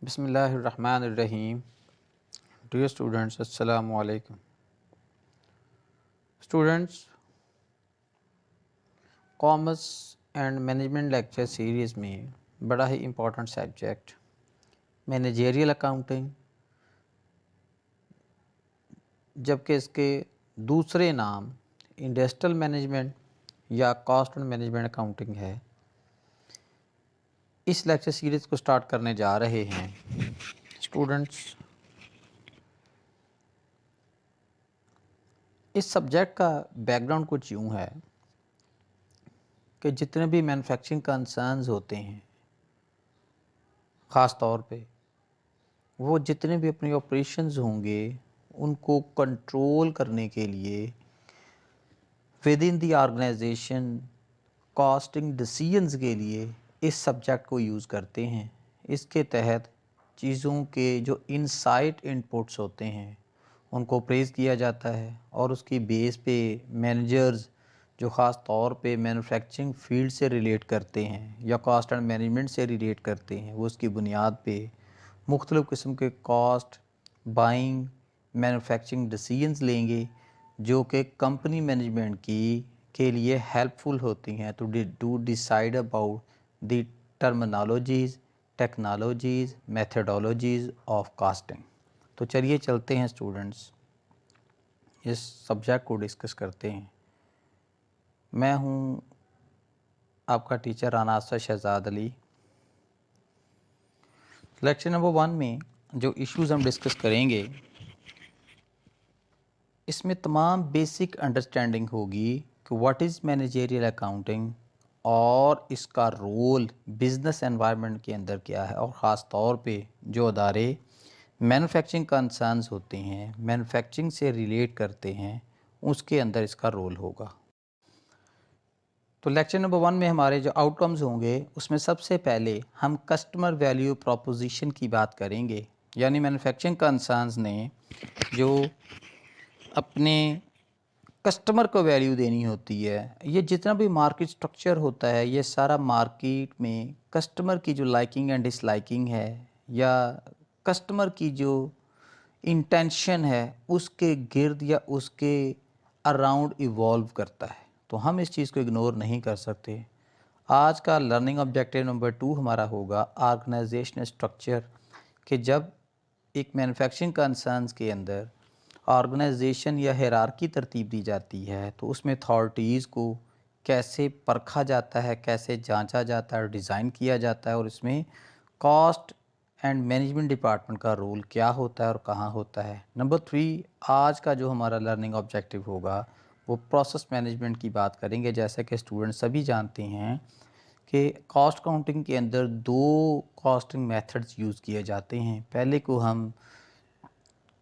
بسم اللہ الرحمن الرحیم. ڈیئر اسٹوڈنٹس، السلام علیکم. Students, commerce and management lecture series میں بڑا ہی امپورٹنٹ سبجیکٹ مینیجریل اکاؤنٹنگ، جبکہ اس کے دوسرے نام انڈسٹریل مینجمنٹ یا کاسٹ اینڈ مینجمنٹ اکاؤنٹنگ ہے. اس لیکچر سیریز کو سٹارٹ کرنے جا رہے ہیں. اسٹوڈنٹس، اس سبجیکٹ کا بیک گراؤنڈ کچھ یوں ہے کہ جتنے بھی مینوفیکچرنگ کنسرنز ہوتے ہیں، خاص طور پہ وہ جتنے بھی اپنے آپریشنز ہوں گے ان کو کنٹرول کرنے کے لیے within the organisation costing decisions کے لیے اس سبجیکٹ کو یوز کرتے ہیں. اس کے تحت چیزوں کے جو انسائٹ انپٹس ہوتے ہیں ان کو پریز کیا جاتا ہے، اور اس کی بیس پہ مینیجرز جو خاص طور پہ مینوفیکچرنگ فیلڈ سے ریلیٹ کرتے ہیں یا کاسٹ اینڈ مینجمنٹ سے ریلیٹ کرتے ہیں، وہ اس کی بنیاد پہ مختلف قسم کے کاسٹ، بائنگ، مینوفیکچرنگ ڈیسیژنز لیں گے جو کہ کمپنی مینجمنٹ کے لیے ہیلپ فل ہوتی ہیں to decide about the terminologies, technologies, methodologies of costing. تو چلیے چلتے ہیں اسٹوڈنٹس، اس سبجیکٹ کو ڈسکس کرتے ہیں. میں ہوں آپ کا teacher Rana Asad Shahzad Ali. Lecture number 1 میں جو ایشوز ہم ڈسکس کریں گے اس میں تمام بیسک انڈرسٹینڈنگ ہوگی کہ واٹ از مینیجریل اکاؤنٹنگ اور اس کا رول بزنس انوائرمنٹ کے اندر کیا ہے، اور خاص طور پہ جو ادارے مینوفیکچرنگ کنسرنز ہوتے ہیں، مینوفیکچرنگ سے ریلیٹ کرتے ہیں، اس کے اندر اس کا رول ہوگا. تو لیکچر نمبر 1 میں ہمارے جو آؤٹ کمز ہوں گے اس میں سب سے پہلے ہم کسٹمر ویلیو پروپوزیشن کی بات کریں گے. یعنی مینوفیکچرنگ کنسرنز نے جو اپنے کسٹمر کو ویلیو دینی ہوتی ہے، یہ جتنا بھی مارکیٹ سٹرکچر ہوتا ہے یہ سارا مارکیٹ میں کسٹمر کی جو لائکنگ اینڈ ڈس لائکنگ ہے یا کسٹمر کی جو انٹینشن ہے اس کے گرد یا اس کے اراؤنڈ ایوالو کرتا ہے. تو ہم اس چیز کو اگنور نہیں کر سکتے. آج کا لرننگ آبجیکٹیو نمبر 2 ہمارا ہوگا آرگنائزیشن اسٹرکچر، کہ جب ایک مینوفیکچرنگ کنسرنز کے اندر آرگنائزیشن یا ہیرارکی ترتیب دی جاتی ہے تو اس میں اتھارٹیز کو کیسے پرکھا جاتا ہے، کیسے جانچا جاتا ہے اور ڈیزائن کیا جاتا ہے، اور اس میں کاسٹ اینڈ مینجمنٹ ڈپارٹمنٹ کا رول کیا ہوتا ہے اور کہاں ہوتا ہے. نمبر 3 آج کا جو ہمارا لرننگ آبجیکٹیو ہوگا وہ پروسیس مینجمنٹ کی بات کریں گے. جیسا کہ اسٹوڈنٹ سبھی جانتے ہیں کہ کاسٹ کاؤنٹنگ کے اندر 2 کاسٹنگ میتھڈز یوز کیے جاتے ہیں. پہلے کو ہم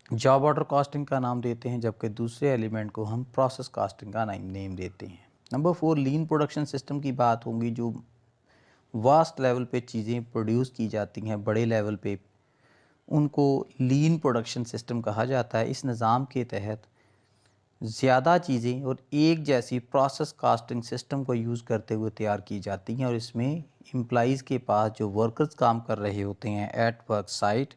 جاب آرڈر کاسٹنگ کا نام دیتے ہیں، جبکہ دوسرے ایلیمنٹ کو ہم پروسیس کاسٹنگ کا نیم دیتے ہیں. نمبر 4 لین پروڈکشن سسٹم کی بات ہوگی. جو واسٹ لیول پہ چیزیں پروڈیوس کی جاتی ہیں، بڑے لیول پہ، ان کو لین پروڈکشن سسٹم کہا جاتا ہے. اس نظام کے تحت زیادہ چیزیں اور ایک جیسی پروسیس کاسٹنگ سسٹم کو یوز کرتے ہوئے تیار کی جاتی ہیں، اور اس میں امپلائیز کے پاس جو ورکرز کام کر رہے ہوتے ہیں ایٹ ورک سائٹ،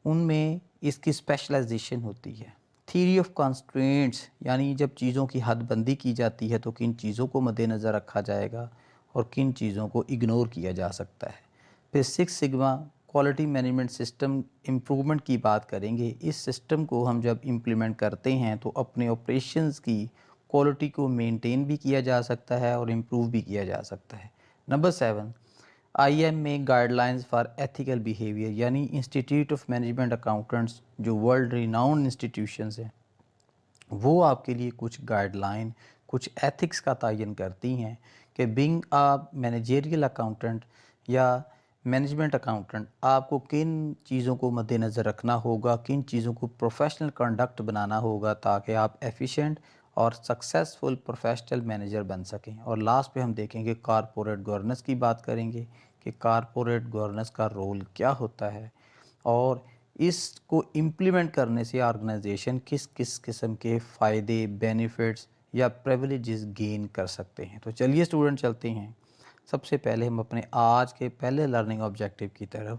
ان میں اس کی اسپیشلائزیشن ہوتی ہے. تھیوری آف کنسٹرینٹس، یعنی جب چیزوں کی حد بندی کی جاتی ہے تو کن چیزوں کو مد نظر رکھا جائے گا اور کن چیزوں کو اگنور کیا جا سکتا ہے. پھر 6 sigma quality management system improvement کی بات کریں گے. اس سسٹم کو ہم جب امپلیمنٹ کرتے ہیں تو اپنے آپریشنز کی کوالٹی کو مینٹین بھی کیا جا سکتا ہے اور امپروو بھی کیا جا سکتا ہے. Number 7 I am a guide lines for ethical behaviour, یعنی انسٹیٹیوٹ آف مینجمنٹ اکاؤنٹنٹس جو ورلڈ ریناؤنڈ انسٹیٹیوشنز ہیں وہ آپ کے لیے کچھ گائیڈ لائن، کچھ ایتھکس کا تعین کرتی ہیں کہ بینگ آ مینیجریل اکاؤنٹنٹ یا مینجمنٹ اکاؤنٹنٹ آپ کو کن چیزوں کو مد نظر رکھنا ہوگا، کن چیزوں کو پروفیشنل کنڈکٹ بنانا ہوگا تاکہ آپ ایفیشینٹ اور سکسیسفل پروفیشنل مینیجر بن سکیں. اور لاسٹ پہ ہم دیکھیں گے کارپوریٹ گورننس کی بات کریں گے کہ کارپوریٹ گورننس کا رول کیا ہوتا ہے اور اس کو امپلیمنٹ کرنے سے آرگنائزیشن کس کس قسم کے فائدے، بینیفٹس یا پریویلیجز گین کر سکتے ہیں. تو چلیے اسٹوڈنٹ چلتے ہیں. سب سے پہلے ہم اپنے آج کے پہلے لرننگ آبجیکٹیو کی طرف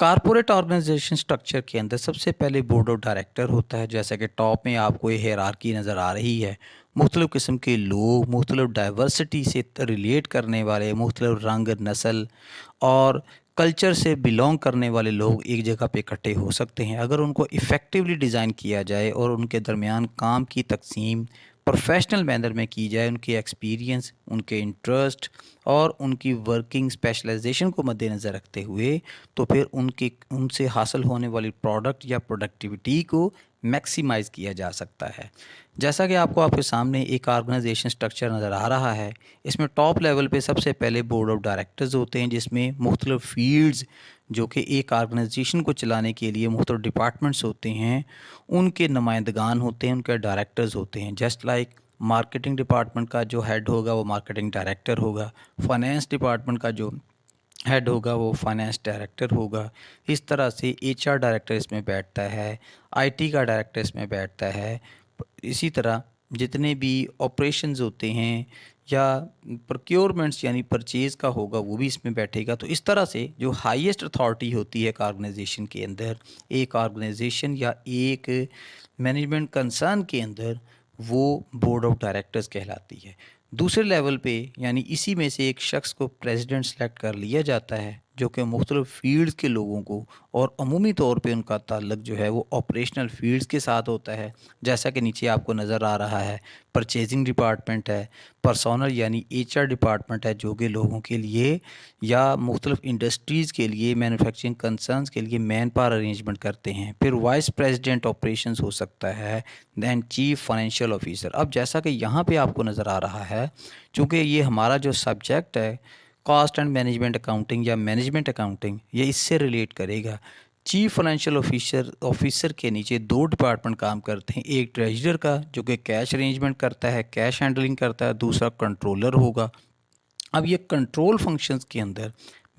کارپوریٹ آرگنائزیشن اسٹرکچر کے اندر سب سے پہلے بورڈ آف ڈائریکٹر ہوتا ہے، جیسا کہ ٹاپ میں آپ کو یہ ہیرارکی نظر آ رہی ہے۔ مختلف قسم کے لوگ، مختلف ڈائیورسٹی سے ریلیٹ کرنے والے، مختلف رنگ، نسل اور کلچر سے بلونگ کرنے والے لوگ ایک جگہ پہ اکٹھے ہو سکتے ہیں اگر ان کو افیکٹولی ڈیزائن کیا جائے اور ان کے درمیان کام کی تقسیم پروفیشنل مینر میں کی جائے، ان کے ایکسپیرینس، ان کے انٹرسٹ اور ان کی ورکنگ اسپیشلائزیشن کو مد نظر رکھتے ہوئے، تو پھر ان سے حاصل ہونے والی پروڈکٹ یا پروڈکٹیوٹی کو میکسیمائز کیا جا سکتا ہے۔ جیسا کہ آپ کے سامنے ایک آرگنائزیشن سٹرکچر نظر آ رہا ہے، اس میں ٹاپ لیول پہ سب سے پہلے بورڈ آف ڈائریکٹرز ہوتے ہیں، جس میں مختلف فیلڈز جو کہ ایک آرگنائزیشن کو چلانے کے لیے مختلف ڈپارٹمنٹس ہوتے ہیں، ان کے نمائندگان ہوتے ہیں، ان کے ڈائریکٹرز ہوتے ہیں۔ جسٹ لائک مارکیٹنگ ڈپارٹمنٹ کا جو ہیڈ ہوگا وہ مارکیٹنگ ڈائریکٹر ہوگا، فائنینس ڈپارٹمنٹ کا جو ہیڈ ہوگا وہ فائنینس ڈائریکٹر ہوگا۔ اس طرح سے ایچ آر ڈائریکٹر اس میں بیٹھتا ہے، آئی ٹی کا ڈائریکٹر اس میں بیٹھتا ہے۔ اسی طرح جتنے بھی آپریشنز ہوتے ہیں یا پروکیورمنٹس یعنی پرچیز کا ہوگا وہ بھی اس میں بیٹھے گا۔ تو اس طرح سے جو ہائیسٹ اتھارٹی ہوتی ہے ایک آرگنائزیشن کے اندر، ایک آرگنائزیشن یا ایک مینجمنٹ کنسرن کے اندر، وہ بورڈ آف ڈائریکٹرز کہلاتی ہے۔ دوسرے لیول پہ یعنی اسی میں سے ایک شخص کو پریزیڈنٹ سلیکٹ کر لیا جاتا ہے، جو کہ مختلف فیلڈز کے لوگوں کو، اور عمومی طور پہ ان کا تعلق جو ہے وہ آپریشنل فیلڈز کے ساتھ ہوتا ہے، جیسا کہ نیچے آپ کو نظر آ رہا ہے۔ پرچیزنگ ڈپارٹمنٹ ہے، پرسونل یعنی ایچ آر ڈپارٹمنٹ ہے جو کہ لوگوں کے لیے یا مختلف انڈسٹریز کے لیے، مینوفیکچرنگ کنسرنز کے لیے مین پاور ارینجمنٹ کرتے ہیں۔ پھر وائس پریزیڈنٹ آپریشنز ہو سکتا ہے، دین چیف فائنینشیل آفیسر۔ اب جیسا کہ یہاں پہ آپ کو نظر آ رہا ہے، چونکہ یہ ہمارا جو سبجیکٹ ہے کاسٹ اینڈ مینجمنٹ اکاؤنٹنگ یا مینجمنٹ اکاؤنٹنگ، یہ اس سے ریلیٹ کرے گا۔ چیف فائنینشیل آفیسر کے نیچے دو ڈپارٹمنٹ کام کرتے ہیں، ایک ٹریجرر کا جو کہ کیش ارینجمنٹ کرتا ہے، کیش ہینڈلنگ کرتا ہے، دوسرا کنٹرولر ہوگا۔ اب یہ کنٹرول فنکشنز کے اندر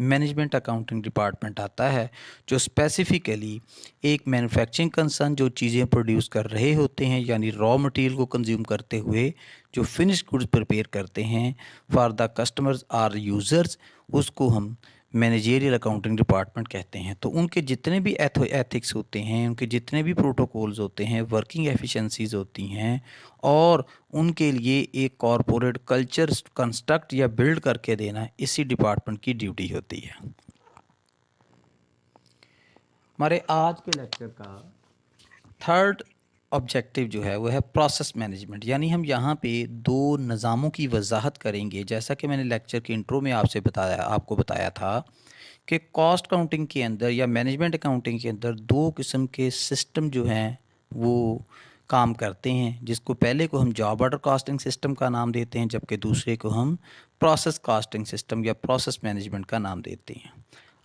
مینجمنٹ اکاؤنٹنگ ڈپارٹمنٹ آتا ہے، جو اسپیسیفکلی ایک مینوفیکچرنگ کنسرن جو چیزیں پروڈیوس کر رہے ہوتے ہیں، یعنی را مٹیریل کو کنزیوم کرتے ہوئے جو فنش گڈز پریپیئر کرتے ہیں for the customers or users, اس کو ہم مینیجریل اکاؤنٹنگ ڈپارٹمنٹ کہتے ہیں۔ تو ان کے جتنے بھی ایتھکس ہوتے ہیں، ان کے جتنے بھی پروٹوکولز ہوتے ہیں، ورکنگ ایفیشنسیز ہوتی ہیں، اور ان کے لیے ایک کارپوریٹ کلچر کنسٹرکٹ یا بلڈ کر کے دینا اسی ڈپارٹمنٹ کی ڈیوٹی ہوتی ہے۔ ہمارے آج کے لیکچر کا تھرڈ آبجیکٹیو جو ہے وہ ہے پروسیس مینجمنٹ، یعنی ہم یہاں پہ دو نظاموں کی وضاحت کریں گے۔ جیسا کہ میں نے لیکچر کے انٹرو میں آپ کو بتایا تھا کہ کاسٹ اکاؤنٹنگ کے اندر یا مینجمنٹ اکاؤنٹنگ کے اندر دو قسم کے سسٹم جو ہیں وہ کام کرتے ہیں، جس کو پہلے کو ہم جاب آرڈر کاسٹنگ سسٹم کا نام دیتے ہیں، جبکہ دوسرے کو ہم پروسیس کاسٹنگ سسٹم یا پروسیس مینجمنٹ کا نام دیتے ہیں۔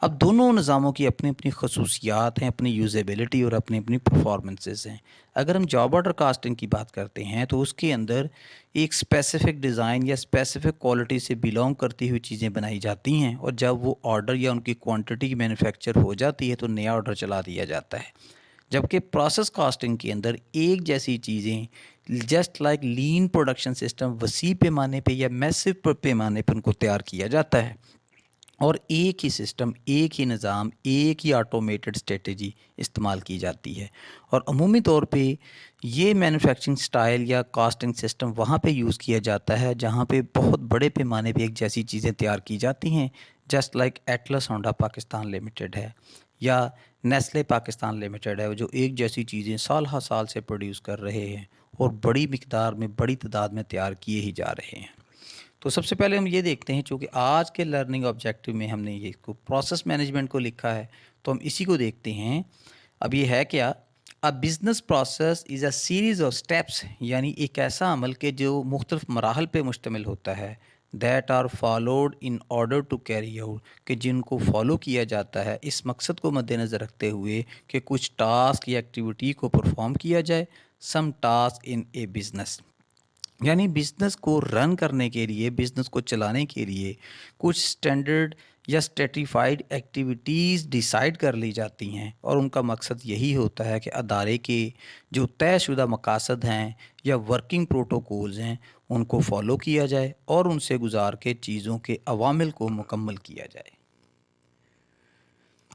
اب دونوں نظاموں کی اپنی اپنی خصوصیات ہیں، اپنی یوزیبلٹی اور اپنی اپنی پرفارمنسز ہیں۔ اگر ہم جاب آرڈر کاسٹنگ کی بات کرتے ہیں تو اس کے اندر ایک اسپیسیفک ڈیزائن یا اسپیسیفک کوالٹی سے بلونگ کرتی ہوئی چیزیں بنائی جاتی ہیں، اور جب وہ آرڈر یا ان کی کوانٹٹی مینوفیکچر ہو جاتی ہے تو نیا آرڈر چلا دیا جاتا ہے۔ جبکہ پروسیس کاسٹنگ کے اندر ایک جیسی چیزیں جسٹ لائک لین پروڈکشن سسٹم وسیع پیمانے پہ یا میسو پیمانے پہ ان کو تیار کیا جاتا ہے، اور ایک ہی سسٹم، ایک ہی نظام، ایک ہی آٹومیٹڈ اسٹریٹجی استعمال کی جاتی ہے۔ اور عمومی طور پہ یہ مینوفیکچرنگ سٹائل یا کاسٹنگ سسٹم وہاں پہ یوز کیا جاتا ہے جہاں پہ بہت بڑے پیمانے پہ ایک جیسی چیزیں تیار کی جاتی ہیں، just like Atlas Honda Pakistan limited ہے یا نیسلے پاکستان لمیٹڈ ہے، جو ایک جیسی چیزیں سال ہر سال سے پروڈیوس کر رہے ہیں اور بڑی مقدار میں، بڑی تعداد میں تیار کیے ہی جا رہے ہیں۔ تو سب سے پہلے ہم یہ دیکھتے ہیں، چونکہ آج کے لرننگ آبجیکٹو میں ہم نے یہ کو پروسیس مینجمنٹ کو لکھا ہے، تو ہم اسی کو دیکھتے ہیں۔ اب یہ ہے کیا؟ A business process is a series of steps، یعنی ایک ایسا عمل کہ جو مختلف مراحل پہ مشتمل ہوتا ہے، that are followed in order to carry out، کہ جن کو فالو کیا جاتا ہے اس مقصد کو مد نظر رکھتے ہوئے کہ کچھ ٹاسک یا ایکٹیویٹی کو پرفارم کیا جائے۔ some task in a business، یعنی بزنس کو رن کرنے کے لیے، بزنس کو چلانے کے لیے کچھ سٹینڈرڈ یا اسٹریٹیفائڈ ایکٹیویٹیز ڈیسائیڈ کر لی جاتی ہیں، اور ان کا مقصد یہی ہوتا ہے کہ ادارے کے جو طے شدہ مقاصد ہیں یا ورکنگ پروٹوکولز ہیں ان کو فالو کیا جائے اور ان سے گزار کے چیزوں کے عوامل کو مکمل کیا جائے۔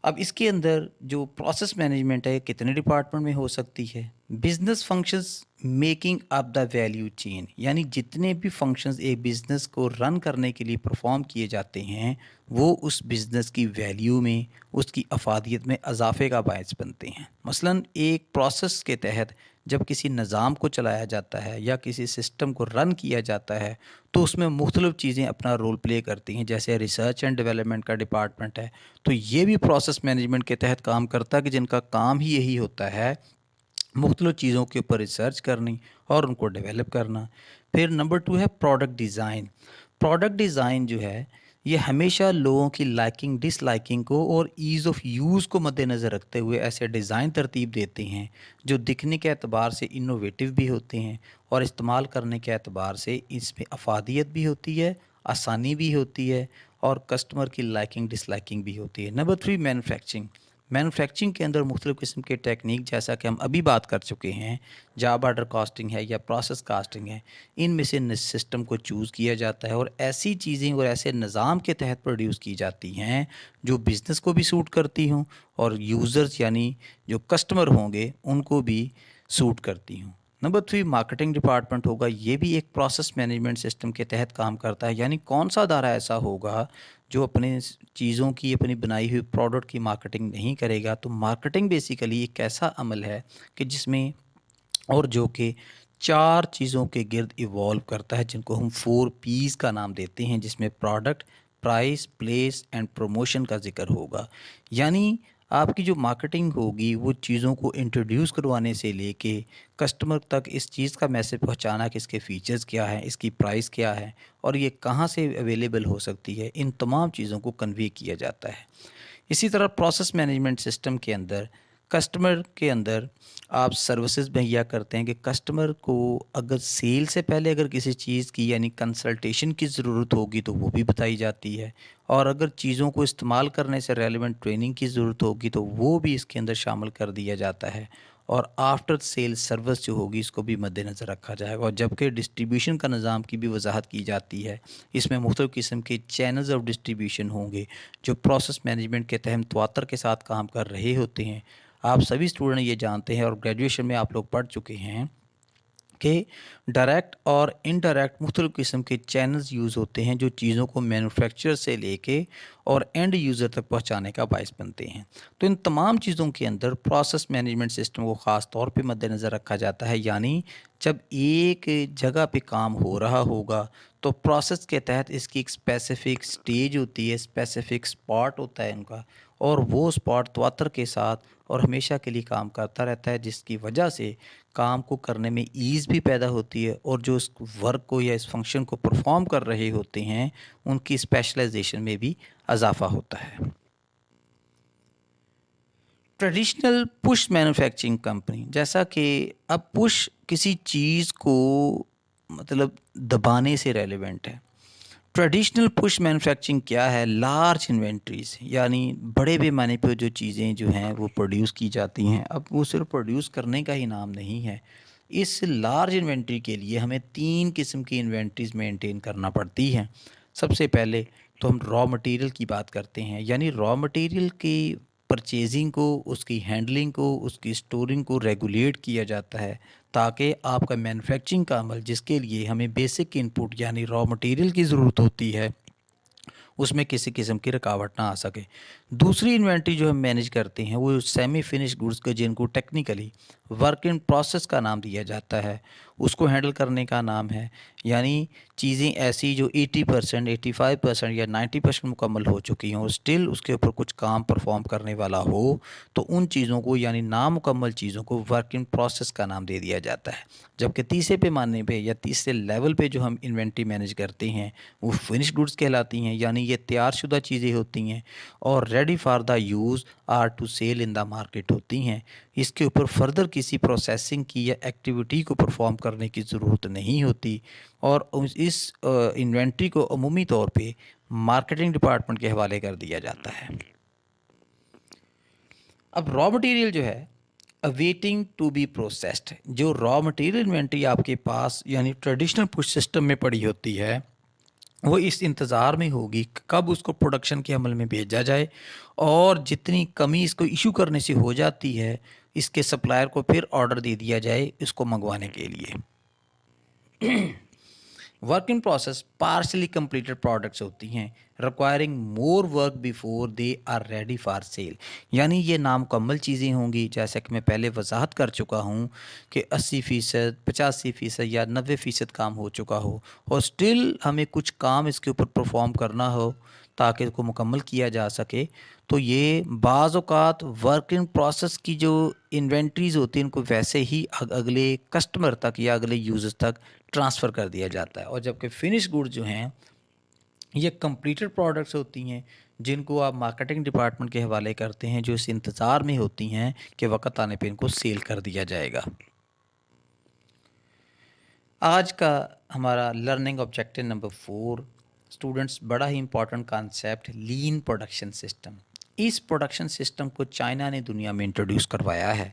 اب اس کے اندر جو پروسیس مینجمنٹ ہے کتنے ڈپارٹمنٹ میں ہو سکتی ہے؟ Business functions making up the value chain, یعنی جتنے بھی فنکشنز ایک بزنس کو رن کرنے کے لیے پرفارم کیے جاتے ہیں وہ اس بزنس کی ویلیو میں، اس کی افادیت میں اضافے کا باعث بنتے ہیں۔ مثلا ایک پروسیس کے تحت جب کسی نظام کو چلایا جاتا ہے یا کسی سسٹم کو رن کیا جاتا ہے تو اس میں مختلف چیزیں اپنا رول پلے کرتی ہیں، جیسے ریسرچ اینڈ ڈیولپمنٹ کا ڈپارٹمنٹ ہے تو یہ بھی پروسیس مینجمنٹ کے تحت کام کرتا ہے، کہ جن کا کام ہی یہی ہوتا ہے مختلف چیزوں کے اوپر ریسرچ کرنی اور ان کو ڈیولپ کرنا۔ پھر نمبر 2 ہے پروڈکٹ ڈیزائن۔ پروڈکٹ ڈیزائن جو ہے یہ ہمیشہ لوگوں کی لائکنگ ڈس لائکنگ کو اور ایز آف یوز کو مد نظر رکھتے ہوئے ایسے ڈیزائن ترتیب دیتے ہیں جو دکھنے کے اعتبار سے انوویٹو بھی ہوتے ہیں اور استعمال کرنے کے اعتبار سے اس میں افادیت بھی ہوتی ہے، آسانی بھی ہوتی ہے اور کسٹمر کی لائکنگ ڈس لائکنگ بھی ہوتی ہے۔ Number 3 manufacturing. مینوفیکچرنگ کے اندر مختلف قسم کے ٹیکنیک جیسا کہ ہم ابھی بات کر چکے ہیں، جاب آرڈر کاسٹنگ ہے یا پروسیس کاسٹنگ ہے، ان میں سے سسٹم کو چوز کیا جاتا ہے اور ایسی چیزیں اور ایسے نظام کے تحت پروڈیوس کی جاتی ہیں جو بزنس کو بھی سوٹ کرتی ہوں اور یوزرز یعنی جو کسٹمر ہوں گے ان کو بھی سوٹ کرتی ہوں۔ نمبر 3 مارکیٹنگ ڈپارٹمنٹ ہوگا، یہ بھی ایک پروسیس مینجمنٹ سسٹم کے تحت کام کرتا ہے، یعنی کون سا ادارہ ایسا ہوگا جو اپنے چیزوں کی، اپنی بنائی ہوئی پروڈکٹ کی مارکیٹنگ نہیں کرے گا۔ تو مارکیٹنگ بیسیکلی ایک ایسا عمل ہے کہ جس میں اور جو کہ 4 چیزوں کے گرد ایوالو کرتا ہے جن کو ہم 4 P's کا نام دیتے ہیں، جس میں product, price, place and promotion کا ذکر ہوگا۔ یعنی آپ کی جو مارکیٹنگ ہوگی وہ چیزوں کو انٹروڈیوس کروانے سے لے کے کسٹمر تک اس چیز کا میسج پہنچانا کہ اس کے فیچرز کیا ہیں، اس کی پرائس کیا ہے اور یہ کہاں سے اویلیبل ہو سکتی ہے، ان تمام چیزوں کو کنوے کیا جاتا ہے۔ اسی طرح پروسیس مینجمنٹ سسٹم کے اندر کسٹمر کے اندر آپ سروسز مہیا کرتے ہیں کہ کسٹمر کو اگر سیل سے پہلے اگر کسی چیز کی یعنی کنسلٹیشن کی ضرورت ہوگی تو وہ بھی بتائی جاتی ہے، اور اگر چیزوں کو استعمال کرنے سے ریلیونٹ ٹریننگ کی ضرورت ہوگی تو وہ بھی اس کے اندر شامل کر دیا جاتا ہے، اور آفٹر سیل سروس جو ہوگی اس کو بھی مد نظر رکھا جائے گا۔ اور جبکہ ڈسٹریبیوشن کا نظام کی بھی وضاحت کی جاتی ہے، اس میں مختلف قسم کے چینلز آف ڈسٹریبیوشن ہوں گے جو پروسیس مینجمنٹ کے تحت تواتر کے ساتھ کام کر رہے ہوتے ہیں۔ آپ سبھی اسٹوڈنٹ یہ جانتے ہیں اور گریجویشن میں آپ لوگ پڑھ چکے ہیں کہ ڈائریکٹ اور انڈائریکٹ مختلف قسم کے چینلز یوز ہوتے ہیں جو چیزوں کو مینوفیکچرر سے لے کے اور اینڈ یوزر تک پہنچانے کا باعث بنتے ہیں۔ تو ان تمام چیزوں کے اندر پروسیس مینجمنٹ سسٹم کو خاص طور پہ مد نظر رکھا جاتا ہے، یعنی جب ایک جگہ پہ کام ہو رہا ہوگا تو پروسیس کے تحت اس کی ایک اسپیسیفک سٹیج ہوتی ہے، اسپیسیفک سپاٹ ہوتا ہے ان کا، اور وہ سپاٹ تواتر کے ساتھ اور ہمیشہ کے لیے کام کرتا رہتا ہے، جس کی وجہ سے کام کو کرنے میں ایز بھی پیدا ہوتی ہے اور جو اس ورک کو یا اس فنکشن کو پرفارم کر رہے ہوتے ہیں ان کی اسپیشلائزیشن میں بھی اضافہ ہوتا ہے۔ ٹریڈیشنل پش مینوفیکچرنگ کمپنی، جیسا کہ اب پش کسی چیز کو مطلب دبانے سے ریلیونٹ ہے۔ ٹریڈیشنل پش مینوفیکچرنگ کیا ہے؟ لارج انوینٹریز، یعنی بڑے پیمانے پہ جو چیزیں جو ہیں وہ پروڈیوس کی جاتی ہیں۔ اب وہ صرف پروڈیوس کرنے کا ہی نام نہیں ہے، اس لارج انوینٹری کے لیے ہمیں 3 قسم کی انوینٹریز مینٹین کرنا پڑتی ہیں۔ سب سے پہلے تو ہم را مٹیریل کی بات کرتے ہیں، یعنی را مٹیریل کی پرچیزنگ کو، اس کی ہینڈلنگ کو، اس کی اسٹورنگ کو ریگولیٹ کیا جاتا ہے تاکہ آپ کا مینوفیکچرنگ کا عمل جس کے لیے ہمیں بیسک انپٹ یعنی را مٹیریل کی ضرورت ہوتی ہے اس میں کسی قسم کی رکاوٹ نہ آ سکے۔ دوسری انوینٹری جو ہم مینیج کرتے ہیں وہ سیمی فنش گڈس کے، جن کو ٹیکنیکلی ورک ان پروسیس کا نام دیا جاتا ہے، اس کو ہینڈل کرنے کا نام ہے، یعنی چیزیں ایسی جو 80%، 85% یا 90% مکمل ہو چکی ہوں، اسٹل اس کے اوپر کچھ کام پرفارم کرنے والا ہو تو ان چیزوں کو یعنی نامکمل چیزوں کو ورک ان پروسیس کا نام دے دیا جاتا ہے۔ جبکہ تیسرے پیمانے پہ یا تیسرے لیول پہ جو ہم انوینٹری مینیج کرتے ہیں وہ فنش گڈس کہلاتی ہیں، یعنی یہ تیار شدہ چیزیں ہوتی ہیں اور ready for the use or to sell in the market ہوتی ہیں۔ اس کے اوپر فردر کسی پروسیسنگ کی یا ایکٹیویٹی کو پرفارم کرنے کی ضرورت نہیں ہوتی، اور اس انوینٹری کو عمومی طور پہ مارکیٹنگ ڈپارٹمنٹ کے حوالے کر دیا جاتا ہے۔ اب را مٹیریل جو ہے اویٹنگ ٹو بی پروسیسڈ، جو را مٹیریل انوینٹری آپ کے پاس یعنی ٹریڈیشنل پش سسٹم میں پڑی ہوتی ہے وہ اس انتظار میں ہوگی کہ کب اس کو پروڈکشن کے عمل میں بھیجا جائے، اور جتنی کمی اس کو ایشو کرنے سے ہو جاتی ہے اس کے سپلائر کو پھر آرڈر دے دیا جائے اس کو منگوانے کے لیے۔ Work in process partially completed products ہوتی ہیں requiring more work before they are ready for sale, یعنی یہ نامکمل چیزیں ہوں گی، جیسا کہ میں پہلے وضاحت کر چکا ہوں کہ 80%، 85% یا 90% کام ہو چکا ہو، اور سٹل ہمیں کچھ کام اس کے اوپر پرفارم کرنا ہو تاکہ اس کو مکمل کیا جا سکے، تو یہ بعض اوقات ورک ان پروسیس کی جو انوینٹریز ہوتی ہیں ان کو ویسے ہی اگلے کسٹمر تک یا اگلے یوزر تک ٹرانسفر کر دیا جاتا ہے، اور جبکہ فنش گڈ جو ہیں یہ کمپلیٹڈ پروڈکٹس ہوتی ہیں جن کو آپ مارکیٹنگ ڈپارٹمنٹ کے حوالے کرتے ہیں، جو اس انتظار میں ہوتی ہیں کہ وقت آنے پہ ان کو سیل کر دیا جائے گا۔ آج کا ہمارا لرننگ آبجیکٹیو نمبر 4 اسٹوڈنٹس، بڑا ہی امپورٹنٹ کانسیپٹ لین پروڈکشن سسٹم۔ اس پروڈکشن سسٹم کو چائنا نے دنیا میں انٹروڈیوس کروایا ہے،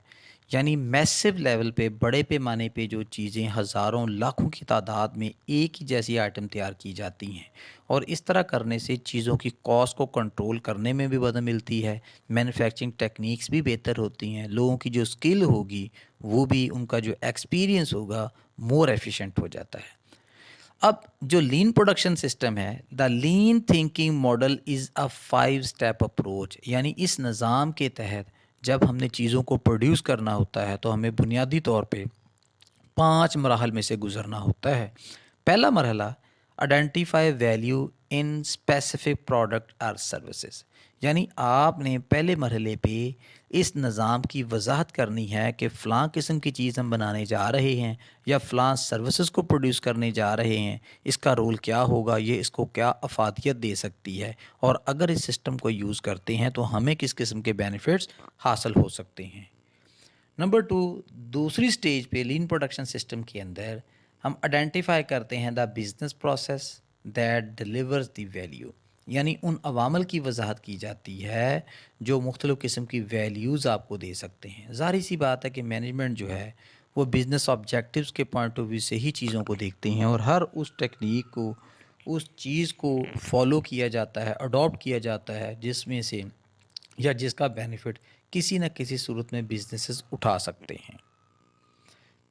یعنی میسو لیول پہ، بڑے پیمانے پہ جو چیزیں ہزاروں لاکھوں کی تعداد میں ایک ہی جیسی آئٹم تیار کی جاتی ہیں، اور اس طرح کرنے سے چیزوں کی کاسٹ کو کنٹرول کرنے میں بھی مدد ملتی ہے، مینوفیکچرنگ ٹیکنیکس بھی بہتر ہوتی ہیں، لوگوں کی جو اسکل ہوگی وہ بھی، ان کا جو ایکسپیرینس ہوگا مور ایفیشینٹ ہو جاتا ہے۔ اب جو لین پروڈکشن سسٹم ہے، the lean thinking model is a 5 step approach, یعنی اس نظام کے تحت جب ہم نے چیزوں کو پروڈیوس کرنا ہوتا ہے تو ہمیں بنیادی طور پہ 5 مراحل میں سے گزرنا ہوتا ہے۔ پہلا مرحلہ، identify value in specific product اور سروسز، یعنی آپ نے پہلے مرحلے پہ اس نظام کی وضاحت کرنی ہے کہ فلاں قسم کی چیز ہم بنانے جا رہے ہیں یا فلاں سروسز کو پروڈیوس کرنے جا رہے ہیں، اس کا رول کیا ہوگا، یہ اس کو کیا افادیت دے سکتی ہے، اور اگر اس سسٹم کو یوز کرتے ہیں تو ہمیں کس قسم کے بینیفٹس حاصل ہو سکتے ہیں۔ نمبر 2، دوسری سٹیج پہ لین پروڈکشن سسٹم کے اندر ہم آئیڈینٹیفائی کرتے ہیں the business process that delivers the value, یعنی ان عوامل کی وضاحت کی جاتی ہے جو مختلف قسم کی ویلیوز آپ کو دے سکتے ہیں۔ ظاہری سی بات ہے کہ مینجمنٹ جو ہے وہ بزنس آبجیکٹیوز کے پوائنٹ آف ویو سے ہی چیزوں کو دیکھتے ہیں، اور ہر اس ٹیکنیک کو، اس چیز کو فالو کیا جاتا ہے، اڈاپٹ کیا جاتا ہے جس میں سے یا جس کا بینیفٹ کسی نہ کسی صورت میں بزنسز اٹھا سکتے ہیں۔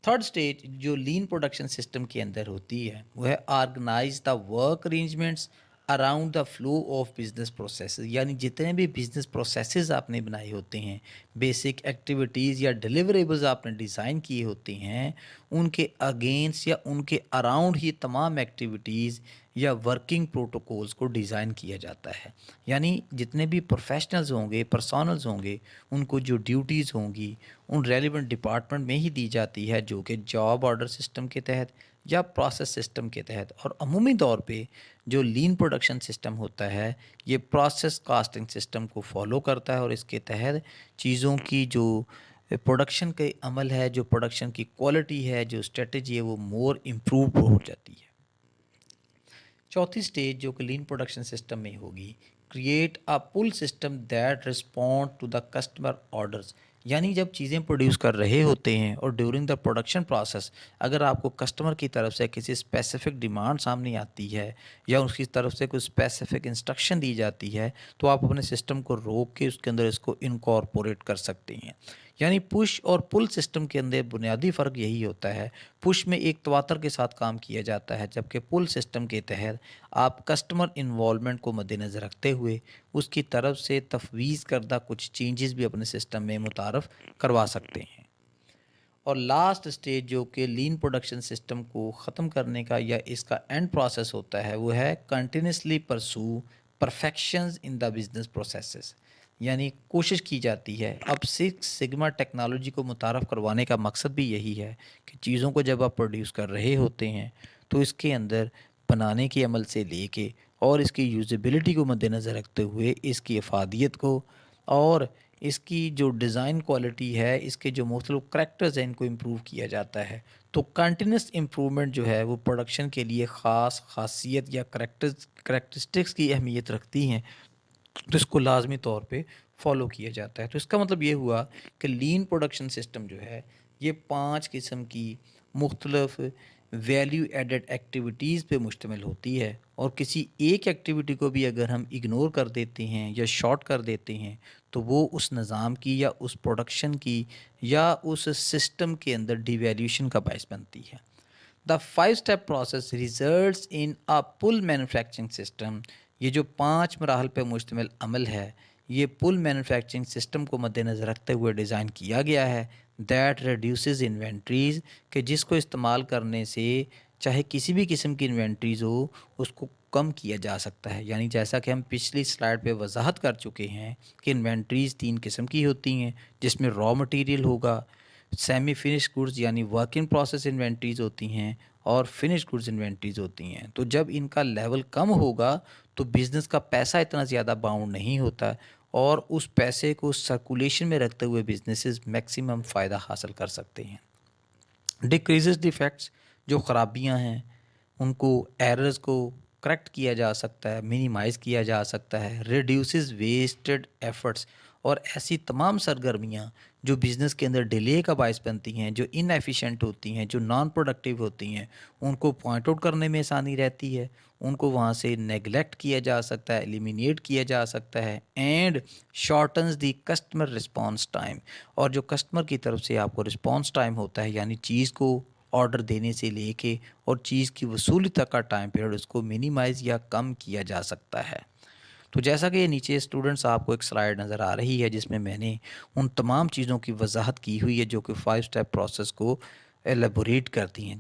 تھرڈ سٹیج جو لین پروڈکشن سسٹم کے اندر ہوتی ہے وہ ہے organise the work arrangements around the flow of business processes, یعنی جتنے بھی بزنس پروسیسز آپ نے بنائے ہوتے ہیں، بیسک ایکٹیویٹیز یا ڈیلیوریبلز آپ نے ڈیزائن کیے ہوتے ہیں، ان کے اگینسٹ یا ان کے اراؤنڈ ہی تمام ایکٹیویٹیز یا ورکنگ پروٹوکولز کو ڈیزائن کیا جاتا ہے، یعنی جتنے بھی پروفیشنلز ہوں گے، پرسونلز ہوں گے، ان کو جو ڈیوٹیز ہوں گی ان ریلیونٹ ڈپارٹمنٹ میں ہی دی جاتی ہے، جو کہ جاب آرڈر سسٹم کے تحت یا پروسیس سسٹم کے تحت، اور عمومی طور پہ جو لین پروڈکشن سسٹم ہوتا ہے یہ پروسیس کاسٹنگ سسٹم کو فالو کرتا ہے، اور اس کے تحت چیزوں کی جو پروڈکشن کے عمل ہے، جو پروڈکشن کی کوالٹی ہے، جو اسٹریٹجی ہے، وہ مور امپروو ہو جاتی ہے۔ چوتھی سٹیج جو کہ لین پروڈکشن سسٹم میں ہوگی، create a pull system that respond to the customer orders, یعنی جب چیزیں پروڈیوس کر رہے ہوتے ہیں اور ڈیورنگ دا پروڈکشن پروسیس اگر آپ کو کسٹمر کی طرف سے کسی اسپیسیفک ڈیمانڈ سامنے آتی ہے یا اس کی طرف سے کوئی اسپیسیفک انسٹرکشن دی جاتی ہے تو آپ اپنے سسٹم کو روک کے اس کے اندر اس کو انکارپوریٹ کر سکتے ہیں۔ یعنی پش اور پل سسٹم کے اندر بنیادی فرق یہی ہوتا ہے، پش میں ایک تواتر کے ساتھ کام کیا جاتا ہے، جبکہ پل سسٹم کے تحت آپ کسٹمر انوالومنٹ کو مد نظر رکھتے ہوئے اس کی طرف سے تفویض کردہ کچھ چینجز بھی اپنے سسٹم میں متعارف کروا سکتے ہیں۔ اور لاسٹ سٹیج جو کہ لین پروڈکشن سسٹم کو ختم کرنے کا یا اس کا اینڈ پروسیس ہوتا ہے وہ ہے کنٹینیوسلی پرسو پرفیکشنز ان دا بزنس پروسیسز، یعنی کوشش کی جاتی ہے۔ اب 6 سگما ٹیکنالوجی کو متعارف کروانے کا مقصد بھی یہی ہے کہ چیزوں کو جب آپ پروڈیوس کر رہے ہوتے ہیں تو اس کے اندر بنانے کے عمل سے لے کے اور اس کی یوزیبلٹی کو مد نظر رکھتے ہوئے اس کی افادیت کو اور اس کی جو ڈیزائن کوالٹی ہے، اس کے جو مختلف کریکٹرز ہیں، ان کو امپروو کیا جاتا ہے۔ تو کنٹینیوس امپرومنٹ جو ہے وہ پروڈکشن کے لیے خاص خاصیت یا کریکٹرسٹکس کی اہمیت رکھتی ہیں، تو اس کو لازمی طور پہ فالو کیا جاتا ہے۔ تو اس کا مطلب یہ ہوا کہ لین پروڈکشن سسٹم جو ہے یہ 5 قسم کی مختلف ویلیو ایڈڈ ایکٹیویٹیز پہ مشتمل ہوتی ہے، اور کسی ایک ایکٹیویٹی کو بھی اگر ہم اگنور کر دیتے ہیں یا شارٹ کر دیتے ہیں تو وہ اس نظام کی یا اس پروڈکشن کی یا اس سسٹم کے اندر ڈی ویلیوشن کا باعث بنتی ہے۔ The 5 step process results in a pull manufacturing system, یہ جو 5 مراحل پہ مشتمل عمل ہے، یہ پل مینوفیکچرنگ سسٹم کو مد نظر رکھتے ہوئے ڈیزائن کیا گیا ہے، دیٹ ریڈیوسز انوینٹریز، کہ جس کو استعمال کرنے سے چاہے کسی بھی قسم کی انوینٹریز ہو اس کو کم کیا جا سکتا ہے۔ یعنی جیسا کہ ہم پچھلی سلائڈ پہ وضاحت کر چکے ہیں کہ انوینٹریز 3 قسم کی ہوتی ہیں، جس میں را مٹیریل ہوگا، سیمی فنش گڈز یعنی ورک ان پروسیس انوینٹریز ہوتی ہیں، اور فنش گڈز انوینٹریز ہوتی ہیں۔ تو جب ان کا لیول کم ہوگا تو بزنس کا پیسہ اتنا زیادہ باؤنڈ نہیں ہوتا، اور اس پیسے کو سرکولیشن میں رکھتے ہوئے بزنسز میکسیمم فائدہ حاصل کر سکتے ہیں۔ ڈیکریزز ڈیفیکٹس، جو خرابیاں ہیں ان کو، ایررز کو کریکٹ کیا جا سکتا ہے، منیمائز کیا جا سکتا ہے۔ ریڈیوسز ویسٹڈ ایفرٹس، اور ایسی تمام سرگرمیاں جو بزنس کے اندر ڈیلے کا باعث بنتی ہیں، جو ان ایفیشینٹ ہوتی ہیں، جو نان پروڈکٹیو ہوتی ہیں، ان کو پوائنٹ آؤٹ کرنے میں آسانی رہتی ہے، ان کو وہاں سے نیگلیکٹ کیا جا سکتا ہے، ایلیمینیٹ کیا جا سکتا ہے۔ And shortens the customer response time, اور جو کسٹمر کی طرف سے آپ کو رسپانس ٹائم ہوتا ہے، یعنی چیز کو آرڈر دینے سے لے کے اور چیز کی وصولی تک کا ٹائم پیریڈ، اس کو منیمائز یا کم کیا جا سکتا ہے۔ تو جیسا کہ یہ نیچے اسٹوڈنٹس آپ کو ایک سلائیڈ نظر آ رہی ہے جس میں میں نے ان تمام چیزوں کی وضاحت کی ہوئی ہے جو کہ 5 اسٹیپ پروسیس کو ایلیبوریٹ کرتی ہیں۔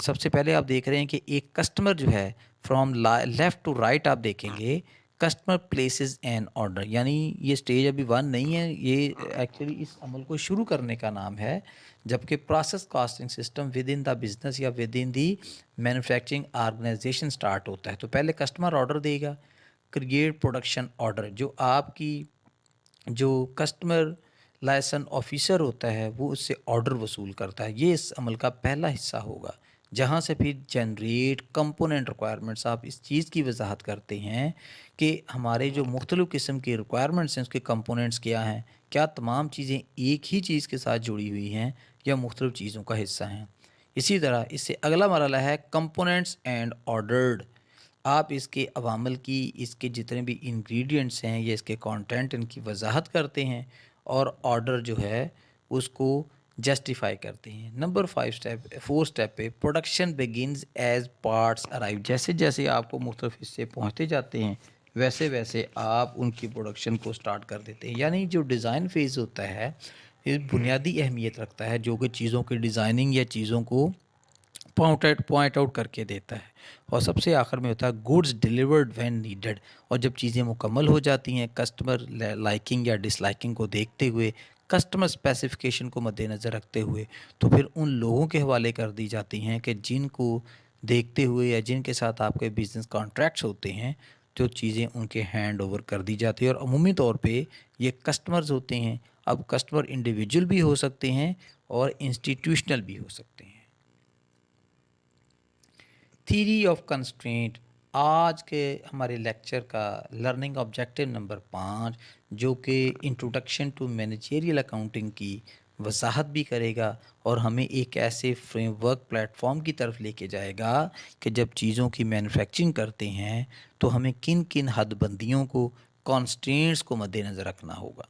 سب سے پہلے آپ دیکھ رہے ہیں کہ ایک کسٹمر جو ہے، فرام لیفٹ ٹو رائٹ آپ دیکھیں گے، کسٹمر پلیسز این آرڈر، یعنی یہ اسٹیج ابھی 1 نہیں ہے، یہ ایکچولی اس عمل کو شروع کرنے کا نام ہے، جبکہ process costing system within the business یا within the manufacturing organization start ہوتا ہے۔ تو پہلے کسٹمر آرڈر دے گا، کریٹ پروڈکشن آرڈر، جو آپ کی جو کسٹمر لائسن آفیسر ہوتا ہے وہ اس سے آرڈر وصول کرتا ہے، یہ اس عمل کا پہلا حصہ ہوگا، جہاں سے پھر جنریٹ کمپوننٹ ریکوائرمنٹس، آپ اس چیز کی وضاحت کرتے ہیں کہ ہمارے جو مختلف قسم کی ریکوائرمنٹس ہیں اس کے کمپوننٹس کیا ہیں، کیا تمام چیزیں ایک ہی چیز کے ساتھ جڑی ہوئی ہیں یا مختلف چیزوں کا حصہ ہیں۔ اسی طرح اس سے اگلا مرحلہ ہے کمپوننٹس اینڈ آرڈرڈ، آپ اس کے عوامل کی، اس کے جتنے بھی انگریڈینٹس ہیں یا اس کے کانٹینٹ، ان کی وضاحت کرتے ہیں، اور آرڈر جو ہے اس کو جسٹیفائی کرتے ہیں۔ نمبر 4 اسٹیپ پہ production begins as parts arrive, جیسے جیسے آپ کو مختلف حصے پہنچتے جاتے ہیں ویسے ویسے آپ ان کی پروڈکشن کو سٹارٹ کر دیتے ہیں۔ یعنی جو ڈیزائن فیز ہوتا ہے یہ بنیادی اہمیت رکھتا ہے، جو کہ چیزوں کی ڈیزائننگ یا چیزوں کو پوائنٹ آؤٹ کر کے دیتا ہے، اور سب سے آخر میں ہوتا ہے گوڈز ڈیلیورڈ وین نیڈڈ، اور جب چیزیں مکمل ہو جاتی ہیں کسٹمر لائکنگ یا ڈس لائکنگ کو دیکھتے ہوئے، کسٹمر اسپیسیفکیشن کو مد نظر رکھتے ہوئے، تو پھر ان لوگوں کے حوالے کر دی جاتی ہیں کہ جن کو دیکھتے ہوئے یا جن کے ساتھ آپ کے بزنس کانٹریکٹس ہوتے ہیں، جو چیزیں ان کے ہینڈ اوور کر دی جاتی ہے۔ اور عمومی طور پہ یہ کسٹمرز ہوتے ہیں، اب کسٹمر انڈیویجول بھی ہو سکتے ہیں اور انسٹیٹیوشنل بھی ہو سکتے ہیں۔ تھیری آف کنسٹرینٹ، آج کے ہمارے لیکچر کا لرننگ آبجیکٹیو نمبر 5، جو کہ انٹروڈکشن ٹو مینیجریل اکاؤنٹنگ کی وضاحت بھی کرے گا اور ہمیں ایک ایسے فریم ورک پلیٹ فارم کی طرف لے کے جائے گا کہ جب چیزوں کی مینوفیکچرنگ کرتے ہیں تو ہمیں کن کن حد بندیوں کو، کانسٹرینٹس کو مد نظر رکھنا ہوگا۔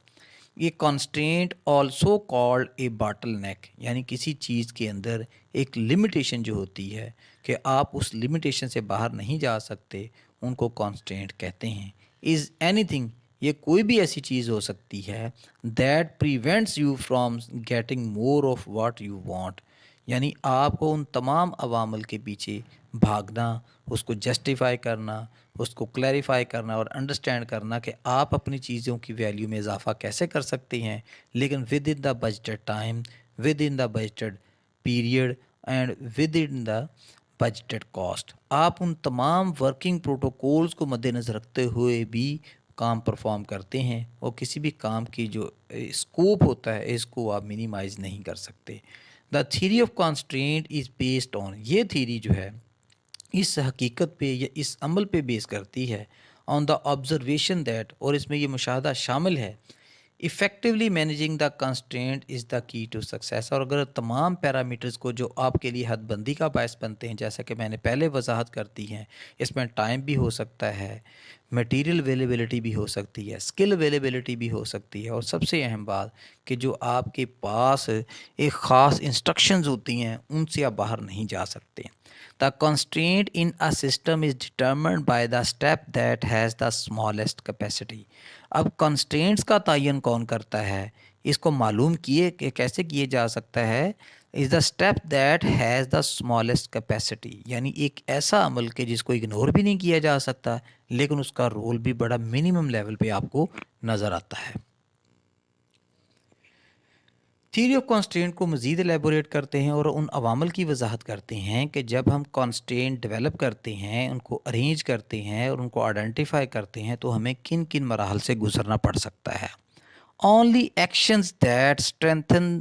یہ constraint also called a bottleneck, یعنی کسی چیز کے اندر ایک لمیٹیشن جو ہوتی ہے کہ آپ اس لمیٹیشن سے باہر نہیں جا سکتے، ان کو کانسٹرینٹ کہتے ہیں۔ از اینی تھنگ، یہ کوئی بھی ایسی چیز ہو سکتی ہے that prevents you from getting more of what you want, یعنی آپ کو ان تمام عوامل کے پیچھے بھاگنا، اس کو جسٹیفائی کرنا، اس کو کلیریفائی کرنا اور انڈرسٹینڈ کرنا کہ آپ اپنی چیزوں کی ویلیو میں اضافہ کیسے کر سکتے ہیں، لیکن with in the budgeted time, with in the budgeted period and with in the budgeted cost. آپ ان تمام ورکنگ پروٹوکولز کو مد نظر رکھتے ہوئے بھی کام پرفارم کرتے ہیں، اور کسی بھی کام کی جو اسکوپ ہوتا ہے اس کو آپ منیمائز نہیں کر سکتے۔ The theory of constraint is based on, یہ تھیری جو ہے اس حقیقت پہ یا اس عمل پہ بیس کرتی ہے، آن دا آبزرویشن دیٹ، اور اس میں یہ مشاہدہ شامل ہے افیکٹولی مینیجنگ دا کنسٹرینٹ از دا کی ٹو سکسیس. اور اگر تمام پیرامیٹرز کو جو آپ کے لیے حد بندی کا باعث بنتے ہیں، جیسا کہ میں نے پہلے وضاحت کرتی ہیں، اس میں ٹائم بھی ہو سکتا ہے، میٹیریل اویلیبلٹی بھی ہو سکتی ہے، اسکل اویلیبلٹی بھی ہو سکتی ہے، اور سب سے اہم بات کہ جو آپ کے پاس ایک خاص انسٹرکشنز ہوتی ہیں ان سے آپ باہر نہیں جا سکتے. دا constraint in a system is determined by the step that has the smallest capacity. اب constraints کا تعین کون کرتا ہے؟ اس کو معلوم کیے کہ کیسے کیے جا سکتا ہے؟ is the step that has the smallest capacity. یعنی ایک ایسا عمل کہ جس کو اگنور بھی نہیں کیا جا سکتا لیکن اس کا رول بھی بڑا منیمم لیول پہ آپ کو نظر آتا ہے. تھیوری آف کانسٹرینٹ کو مزید ایلیبوریٹ کرتے ہیں اور ان عوامل کی وضاحت کرتے ہیں کہ جب ہم کانسٹرینٹ ڈیولپ کرتے ہیں، ان کو ارینج کرتے ہیں اور ان کو آئیڈینٹیفائی کرتے ہیں تو ہمیں کن کن مراحل سے گزرنا پڑ سکتا ہے. Only actions that strengthen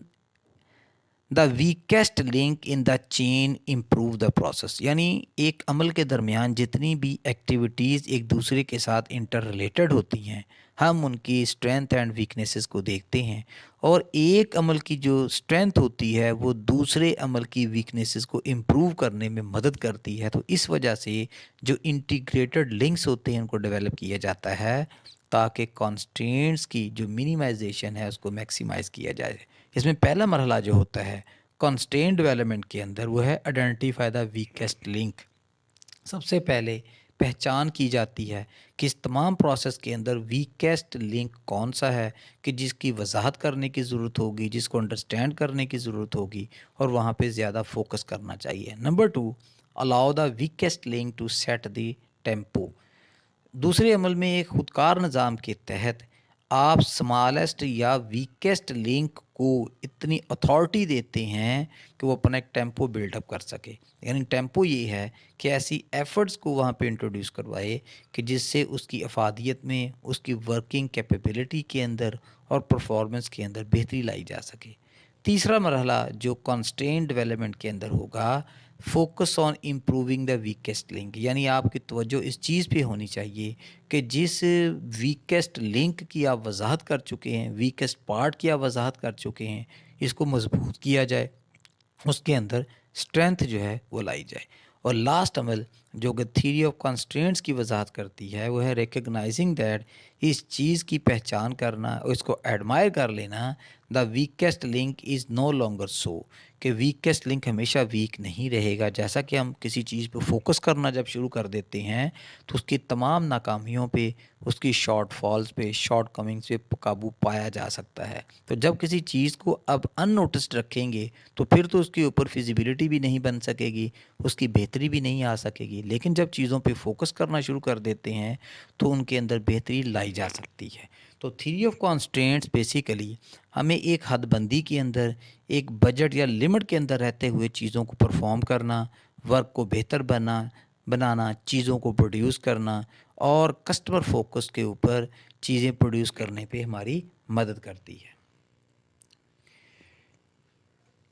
the weakest link in the chain improve the process. یعنی ایک عمل کے درمیان جتنی بھی ایکٹیویٹیز ایک دوسرے کے ساتھ انٹر ریلیٹڈ ہوتی ہیں، ہم ان کی اسٹرینتھ اینڈ ویکنیسز کو دیکھتے ہیں، اور ایک عمل کی جو اسٹرینتھ ہوتی ہے وہ دوسرے عمل کی ویکنیسز کو امپروو کرنے میں مدد کرتی ہے. تو اس وجہ سے جو انٹیگریٹڈ لنکس ہوتے ہیں ان کو ڈیولپ کیا جاتا ہے تاکہ کانسٹرینٹس کی جو منیمائزیشن ہے اس کو میکسیمائز کیا جائے. اس میں پہلا مرحلہ جو ہوتا ہے کانسٹرینٹ ڈیولپمنٹ کے اندر وہ ہے آئیڈینٹیفائی دا ویکیسٹ لنک. سب سے پہلے پہچان کی جاتی ہے کہ اس تمام پروسیس کے اندر ویکیسٹ لنک کون سا ہے کہ جس کی وضاحت کرنے کی ضرورت ہوگی، جس کو انڈرسٹینڈ کرنے کی ضرورت ہوگی اور وہاں پہ زیادہ فوکس کرنا چاہیے. Number 2، allow the weakest link to set the tempo. دوسرے عمل میں ایک خودکار نظام کے تحت آپ سمالسٹ یا ویکیسٹ لنک کو اتنی اتھارٹی دیتے ہیں کہ وہ اپنا ایک ٹیمپو بلڈ اپ کر سکے. یعنی ٹیمپو یہ ہے کہ ایسی ایفرٹس کو وہاں پہ انٹروڈیوس کروائے کہ جس سے اس کی افادیت میں، اس کی ورکنگ کیپیبلٹی کے اندر اور پرفارمنس کے اندر بہتری لائی جا سکے. تیسرا مرحلہ جو کانسٹرینٹ ڈیولپمنٹ کے اندر ہوگا، focus on improving the weakest link. یعنی آپ کی توجہ اس چیز پہ ہونی چاہیے کہ جس ویکیسٹ لنک کی آپ وضاحت کر چکے ہیں، ویکیسٹ پارٹ کی آپ وضاحت کر چکے ہیں، اس کو مضبوط کیا جائے، اس کے اندر اسٹرینتھ جو ہے وہ لائی جائے. اور لاسٹ عمل جو کہ تھیوری آف کانسٹرینٹس کی وضاحت کرتی ہے وہ ہے ریکگنائزنگ دیٹ. اس چیز کی پہچان کرنا اور اس کو ایڈمائر کر لینا، دا weakest link is no longer so, کہ ویکیسٹ لنک ہمیشہ ویک نہیں رہے گا. جیسا کہ ہم کسی چیز پہ فوکس کرنا جب شروع کر دیتے ہیں تو اس کی تمام ناکامیوں پہ، اس کی شارٹ فالز پہ، شارٹ کمنگز پہ قابو پایا جا سکتا ہے. تو جب کسی چیز کو اب ان نوٹسڈ رکھیں گے تو پھر تو اس کے اوپر فیزیبلٹی بھی نہیں بن سکے گی، اس کی بہتری بھی نہیں آ سکے گی. لیکن جب چیزوں پہ فوکس کرنا شروع کر دیتے ہیں تو ان کے اندر بہتری لائی جا سکتی ہے. تو تھیوری آف کانسٹرینٹس بیسیکلی ہمیں ایک حد بندی کے اندر، ایک بجٹ یا لمٹ کے اندر رہتے ہوئے چیزوں کو پرفارم کرنا، ورک کو بہتر بنانا، چیزوں کو پروڈیوس کرنا اور کسٹمر فوکس کے اوپر چیزیں پروڈیوس کرنے پہ ہماری مدد کرتی ہے.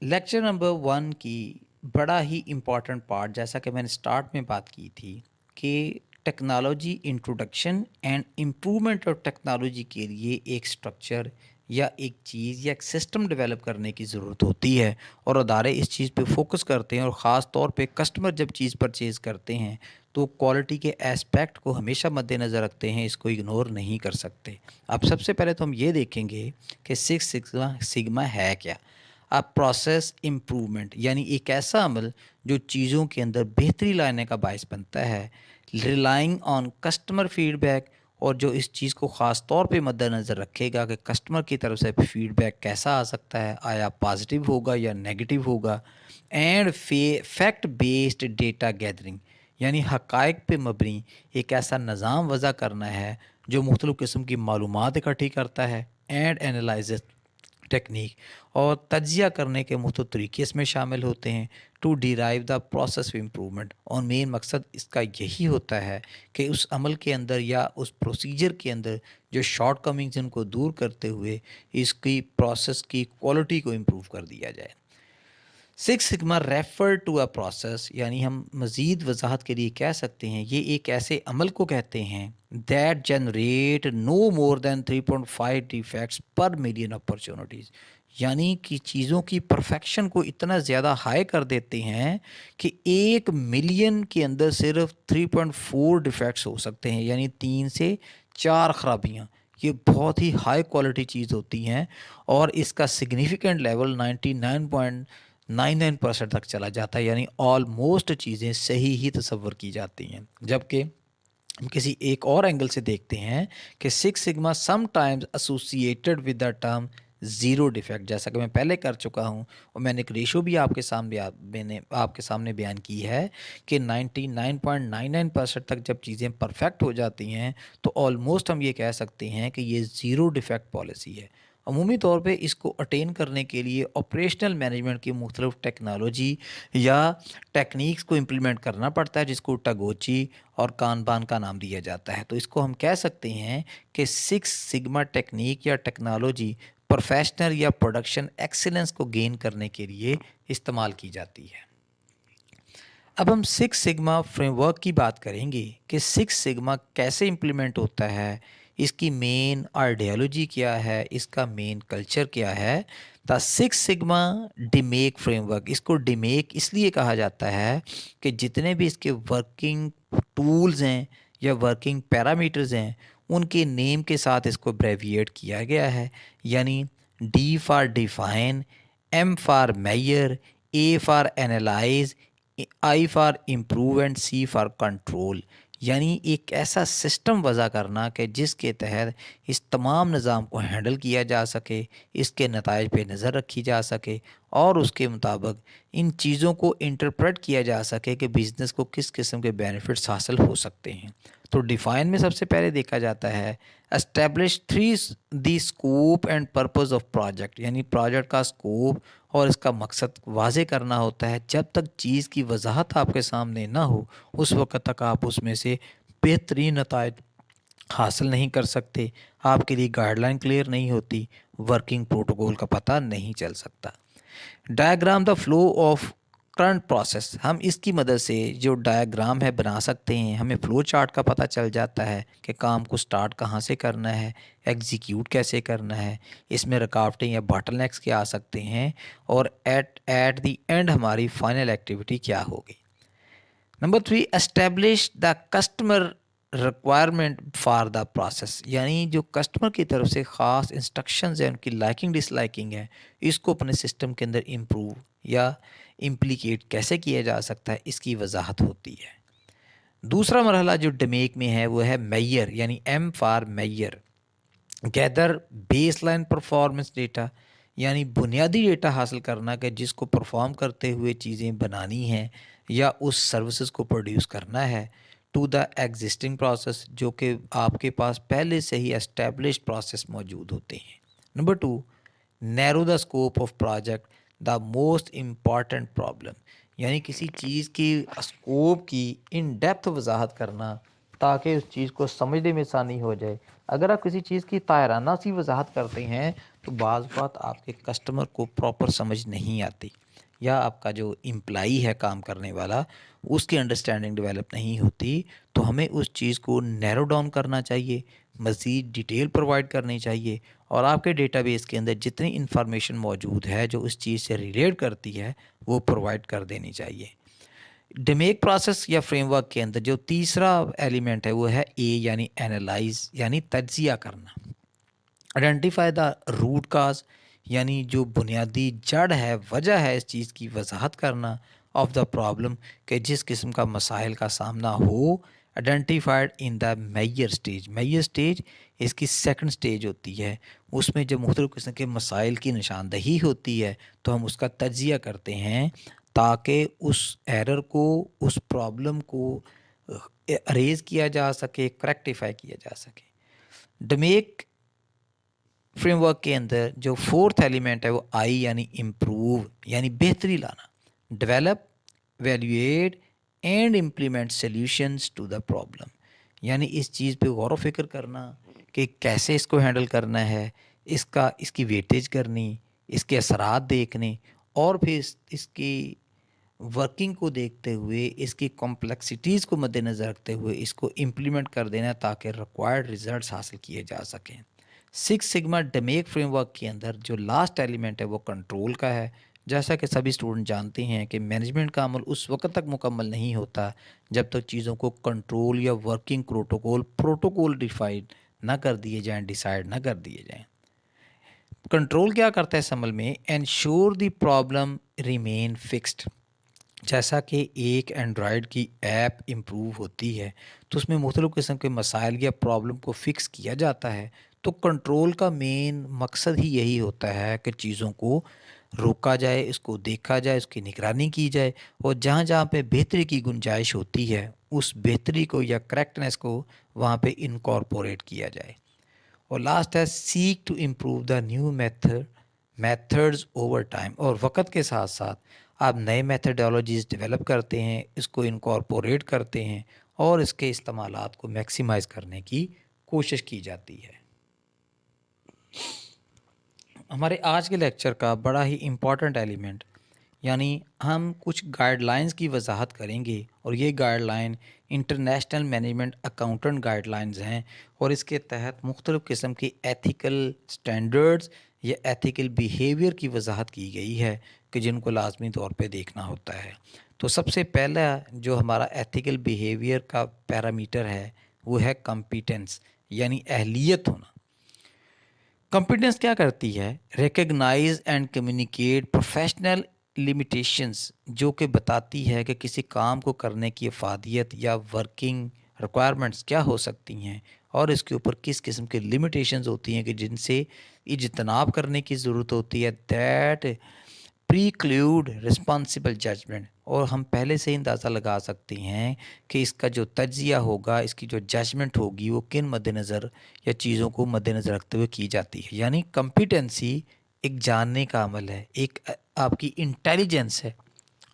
لیکچر نمبر 1 کی بڑا ہی امپورٹنٹ پارٹ، جیسا کہ میں نے سٹارٹ میں بات کی تھی کہ technology introduction and improvement of technology کے لیے ایک سٹرکچر یا ایک چیز یا ایک سسٹم ڈیولپ کرنے کی ضرورت ہوتی ہے، اور ادارے اس چیز پہ فوکس کرتے ہیں، اور خاص طور پہ کسٹمر جب چیز پرچیز کرتے ہیں تو کوالٹی کے ایسپیکٹ کو ہمیشہ مد نظر رکھتے ہیں، اس کو اگنور نہیں کر سکتے. اب سب سے پہلے تو ہم یہ دیکھیں گے کہ 6 سگما ہے کیا. اب پروسیس امپرومنٹ یعنی ایک ایسا عمل جو چیزوں کے اندر بہتری لانے کا باعث بنتا ہے، relying on customer feedback, اور جو اس چیز کو خاص طور پہ مد نظر رکھے گا کہ کسٹمر کی طرف سے فیڈ بیک کیسا آ سکتا ہے، آیا پازیٹیو ہوگا یا نیگیٹو ہوگا. And fact based data gathering یعنی حقائق پہ مبنی ایک ایسا نظام وضع کرنا ہے جو مختلف قسم کی معلومات اکٹھی کرتا ہے. اینڈ اینالائزس ٹیکنیک اور تجزیہ کرنے کے مختلف طریقے اس میں شامل ہوتے ہیں to derive the process improvement. اور مین مقصد اس کا یہی ہوتا ہے کہ اس عمل کے اندر یا اس پروسیجر کے اندر جو شارٹ کمنگز ان کو دور کرتے ہوئے اس کی پروسیس کی کوالٹی کو امپروو کر دیا جائے. Six sigma refer to a process, یعنی ہم مزید وضاحت کے لیے کہہ سکتے ہیں یہ ایک ایسے عمل کو کہتے ہیں that generate no more than 3.5 defects per million opportunities, یعنی کہ چیزوں کی پرفیکشن کو اتنا زیادہ ہائی کر دیتے ہیں کہ 1 ملین کے اندر صرف 3.4 ڈیفیکٹس ہو سکتے ہیں، یعنی 3 سے 4 خرابیاں۔ یہ بہت ہی ہائی کوالٹی چیز ہوتی ہیں اور اس کا سگنیفیکنٹ لیول 99.99% تک چلا جاتا ہے، یعنی آلموسٹ چیزیں صحیح ہی تصور کی جاتی ہیں۔ جبکہ ہم کسی ایک اور اینگل سے دیکھتے ہیں کہ six sigma some times associated with the term zero defect, جیسا کہ میں پہلے کر چکا ہوں اور میں نے ایک ریشو بھی آپ کے سامنے بیان کی ہے کہ 99.99% تک جب چیزیں پرفیکٹ ہو جاتی ہیں تو آلموسٹ ہم یہ کہہ سکتے ہیں کہ یہ زیرو ڈیفیکٹ پالیسی ہے۔ عمومی طور پہ اس کو اٹین کرنے کے لیے آپریشنل مینجمنٹ کی مختلف ٹیکنالوجی یا ٹیکنیکس کو امپلیمنٹ کرنا پڑتا ہے، جس کو ٹاگوچی اور کانبان کا نام دیا جاتا ہے۔ تو اس کو ہم کہہ سکتے ہیں کہ سکس سگما ٹیکنیک یا ٹیکنالوجی پروفیشنل یا پروڈکشن ایکسیلنس کو گین کرنے کے لیے استعمال کی جاتی ہے۔ اب ہم سکس سگما فریم ورک کی بات کریں گے کہ سکس سگما کیسے امپلیمنٹ ہوتا ہے، اس کی مین آئیڈیالوجی کیا ہے، اس کا مین کلچر کیا ہے۔ دا سکس سگما ڈیمیک فریم ورک، اس کو ڈیمیک اس لیے کہا جاتا ہے کہ جتنے بھی اس کے ورکنگ ٹولز ہیں یا ورکنگ پیرامیٹرز ہیں ان کے نیم کے ساتھ اس کو بریویٹ کیا گیا ہے، یعنی D for define, M for measure, A for analyse, I for improve and C for control, یعنی ایک ایسا سسٹم وضع کرنا کہ جس کے تحت اس تمام نظام کو ہینڈل کیا جا سکے، اس کے نتائج پہ نظر رکھی جا سکے اور اس کے مطابق ان چیزوں کو انٹرپریٹ کیا جا سکے کہ بزنس کو کس قسم کے بینیفٹس حاصل ہو سکتے ہیں۔ تو ڈیفائن میں سب سے پہلے دیکھا جاتا ہے establish the scope and purpose of project, یعنی پروجیکٹ کا اسکوپ اور اس کا مقصد واضح کرنا ہوتا ہے۔ جب تک چیز کی وضاحت آپ کے سامنے نہ ہو اس وقت تک آپ اس میں سے بہترین نتائج حاصل نہیں کر سکتے، آپ کے لیے گائیڈ لائن کلیئر نہیں ہوتی، ورکنگ پروٹوکول کا پتہ نہیں چل سکتا۔ Diagram the flow of current process, ہم اس کی مدد سے جو ڈائیگرام ہے بنا سکتے ہیں، ہمیں فلو چارٹ کا پتہ چل جاتا ہے کہ کام کو سٹارٹ کہاں سے کرنا ہے، ایگزیکیوٹ کیسے کرنا ہے، اس میں رکاوٹیں یا باٹل نیکس کیا آ سکتے ہیں اور ایٹ دی اینڈ ہماری فائنل ایکٹیویٹی کیا ہوگی۔ Number 3، establish the customer requirement for the process, یعنی جو کسٹمر کی طرف سے خاص انسٹرکشنز ہیں، ان کی لائکنگ ڈس لائکنگ ہے، اس کو اپنے سسٹم کے اندر امپروو یا امپلیکیٹ کیسے کیا جا سکتا ہے، اس کی وضاحت ہوتی ہے۔ دوسرا مرحلہ جو ڈیمیک میں ہے وہ ہے میئر، یعنی M for measure, gather baseline performance data, یعنی بنیادی ڈیٹا حاصل کرنا کہ جس کو پرفارم کرتے ہوئے چیزیں بنانی ہیں یا اس سروسز کو پروڈیوس کرنا ہے، ٹو دا ایگزسٹنگ پروسیس، جو کہ آپ کے پاس پہلے سے ہی اسٹیبلشڈ پروسیس موجود ہوتے ہیں۔ Number 2، narrow the scope of project, the most important problem, یعنی کسی چیز کی اسکوپ کی ان ڈیپتھ وضاحت کرنا تاکہ اس چیز کو سمجھنے میں آسانی ہو جائے۔ اگر آپ کسی چیز کی طائرانہ سی وضاحت کرتے ہیں تو بعض اوقات آپ کے کسٹمر کو پراپر سمجھ نہیں آتی، یا آپ کا جو امپلائی ہے کام کرنے والا اس کی انڈرسٹینڈنگ ڈیولپ نہیں ہوتی، تو ہمیں اس چیز کو نیرو ڈاؤن کرنا چاہیے، مزید ڈیٹیل پرووائڈ کرنی چاہیے، اور آپ کے ڈیٹا بیس کے اندر جتنی انفارمیشن موجود ہے جو اس چیز سے ریلیٹ کرتی ہے وہ پرووائڈ کر دینی چاہیے۔ ڈیمیک پروسیس یا فریم ورک کے اندر جو تیسرا ایلیمنٹ ہے وہ ہے اے، یعنی اینالائز، یعنی تجزیہ کرنا۔ آئیڈینٹیفائی دا روٹ کاز، یعنی جو بنیادی جڑ ہے، وجہ ہے اس چیز کی وضاحت کرنا، آف دا پرابلم، کہ جس قسم کا مسائل کا سامنا ہو، identified in the major stage. Major stage اس کی سیکنڈ سٹیج ہوتی ہے، اس میں جب مختلف قسم کے مسائل کی نشاندہی ہوتی ہے تو ہم اس کا تجزیہ کرتے ہیں تاکہ اس ایرر کو، اس پرابلم کو اریز کیا جا سکے، کریکٹیفائی کیا جا سکے۔ ڈمیک فریم ورک کے اندر جو فورتھ ایلیمنٹ ہے وہ آئی، یعنی امپروو، یعنی بہتری لانا۔ Develop, evaluate and implement solutions to the problem, یعنی اس چیز پہ غور و فکر کرنا کہ کیسے اس کو ہینڈل کرنا ہے، اس کی ویٹیج کرنی، اس کے اثرات دیکھنے اور پھر اس کی ورکنگ کو دیکھتے ہوئے اس کی کمپلیکسٹیز کو مد نظر رکھتے ہوئے اس کو امپلیمنٹ کر دینا تاکہ ریکوائرڈ ریزلٹس حاصل کیے جا سکیں۔ سکس سگما ڈمیک فریم ورک کے اندر جو لاسٹ ایلیمنٹ ہے وہ کنٹرول کا ہے۔ جیسا کہ سبھی اسٹوڈنٹ جانتے ہیں کہ مینجمنٹ کا عمل اس وقت تک مکمل نہیں ہوتا جب تک چیزوں کو کنٹرول یا ورکنگ پروٹوکول ڈیفائن نہ کر دیے جائیں، ڈیسائیڈ نہ کر دیے جائیں۔ کنٹرول کیا کرتا ہے اس عمل میں؟ Ensure the problem remain fixed. جیسا کہ ایک اینڈرائڈ کی ایپ امپروو ہوتی ہے تو اس میں مختلف قسم کے مسائل یا پرابلم کو فکس کیا جاتا ہے، تو کنٹرول کا مین مقصد ہی یہی ہوتا ہے کہ چیزوں کو روکا جائے، اس کو دیکھا جائے، اس کی نگرانی کی جائے، اور جہاں جہاں پہ بہتری کی گنجائش ہوتی ہے اس بہتری کو یا کریکٹنیس کو وہاں پہ انکارپوریٹ کیا جائے۔ اور لاسٹ ہے seek to improve the new methods over time, اور وقت کے ساتھ ساتھ آپ نئے میتھڈالوجیز ڈیولپ کرتے ہیں، اس کو انکارپوریٹ کرتے ہیں اور اس کے استعمالات کو میکسیمائز کرنے کی کوشش کی جاتی ہے۔ ہمارے آج کے لیکچر کا بڑا ہی امپورٹنٹ ایلیمنٹ، یعنی ہم کچھ گائیڈ لائنز کی وضاحت کریں گے، اور یہ guide line international management accountant guide lines ہیں، اور اس کے تحت مختلف قسم کی ایتھیکل سٹینڈرڈز یا ایتھیکل بیہیویئر کی وضاحت کی گئی ہے کہ جن کو لازمی طور پہ دیکھنا ہوتا ہے۔ تو سب سے پہلا جو ہمارا ایتھیکل بیہیویئر کا پیرامیٹر ہے وہ ہے کمپیٹنس، یعنی اہلیت ہونا۔ کمپیٹنس کیا کرتی ہے؟ Recognise and communicate professional limitations, جو کہ بتاتی ہے کہ کسی کام کو کرنے کی افادیت یا ورکنگ ریکوائرمنٹس کیا ہو سکتی ہیں، اور اس کے اوپر کس قسم کے لمیٹیشنز ہوتی ہیں کہ جن سے اجتناب کرنے کی ضرورت ہوتی ہے، دیٹ پریکلیوڈ رسپانسبل ججمنٹ۔ اور ہم پہلے سے ہی اندازہ لگا سکتے ہیں کہ اس کا جو تجزیہ ہوگا، اس کی جو ججمنٹ ہوگی، وہ کن مد نظر یا چیزوں کو مد نظر رکھتے ہوئے کی جاتی ہے۔ یعنی کمپیٹنسی ایک جاننے کا عمل ہے، ایک آپ کی انٹیلیجنس ہے،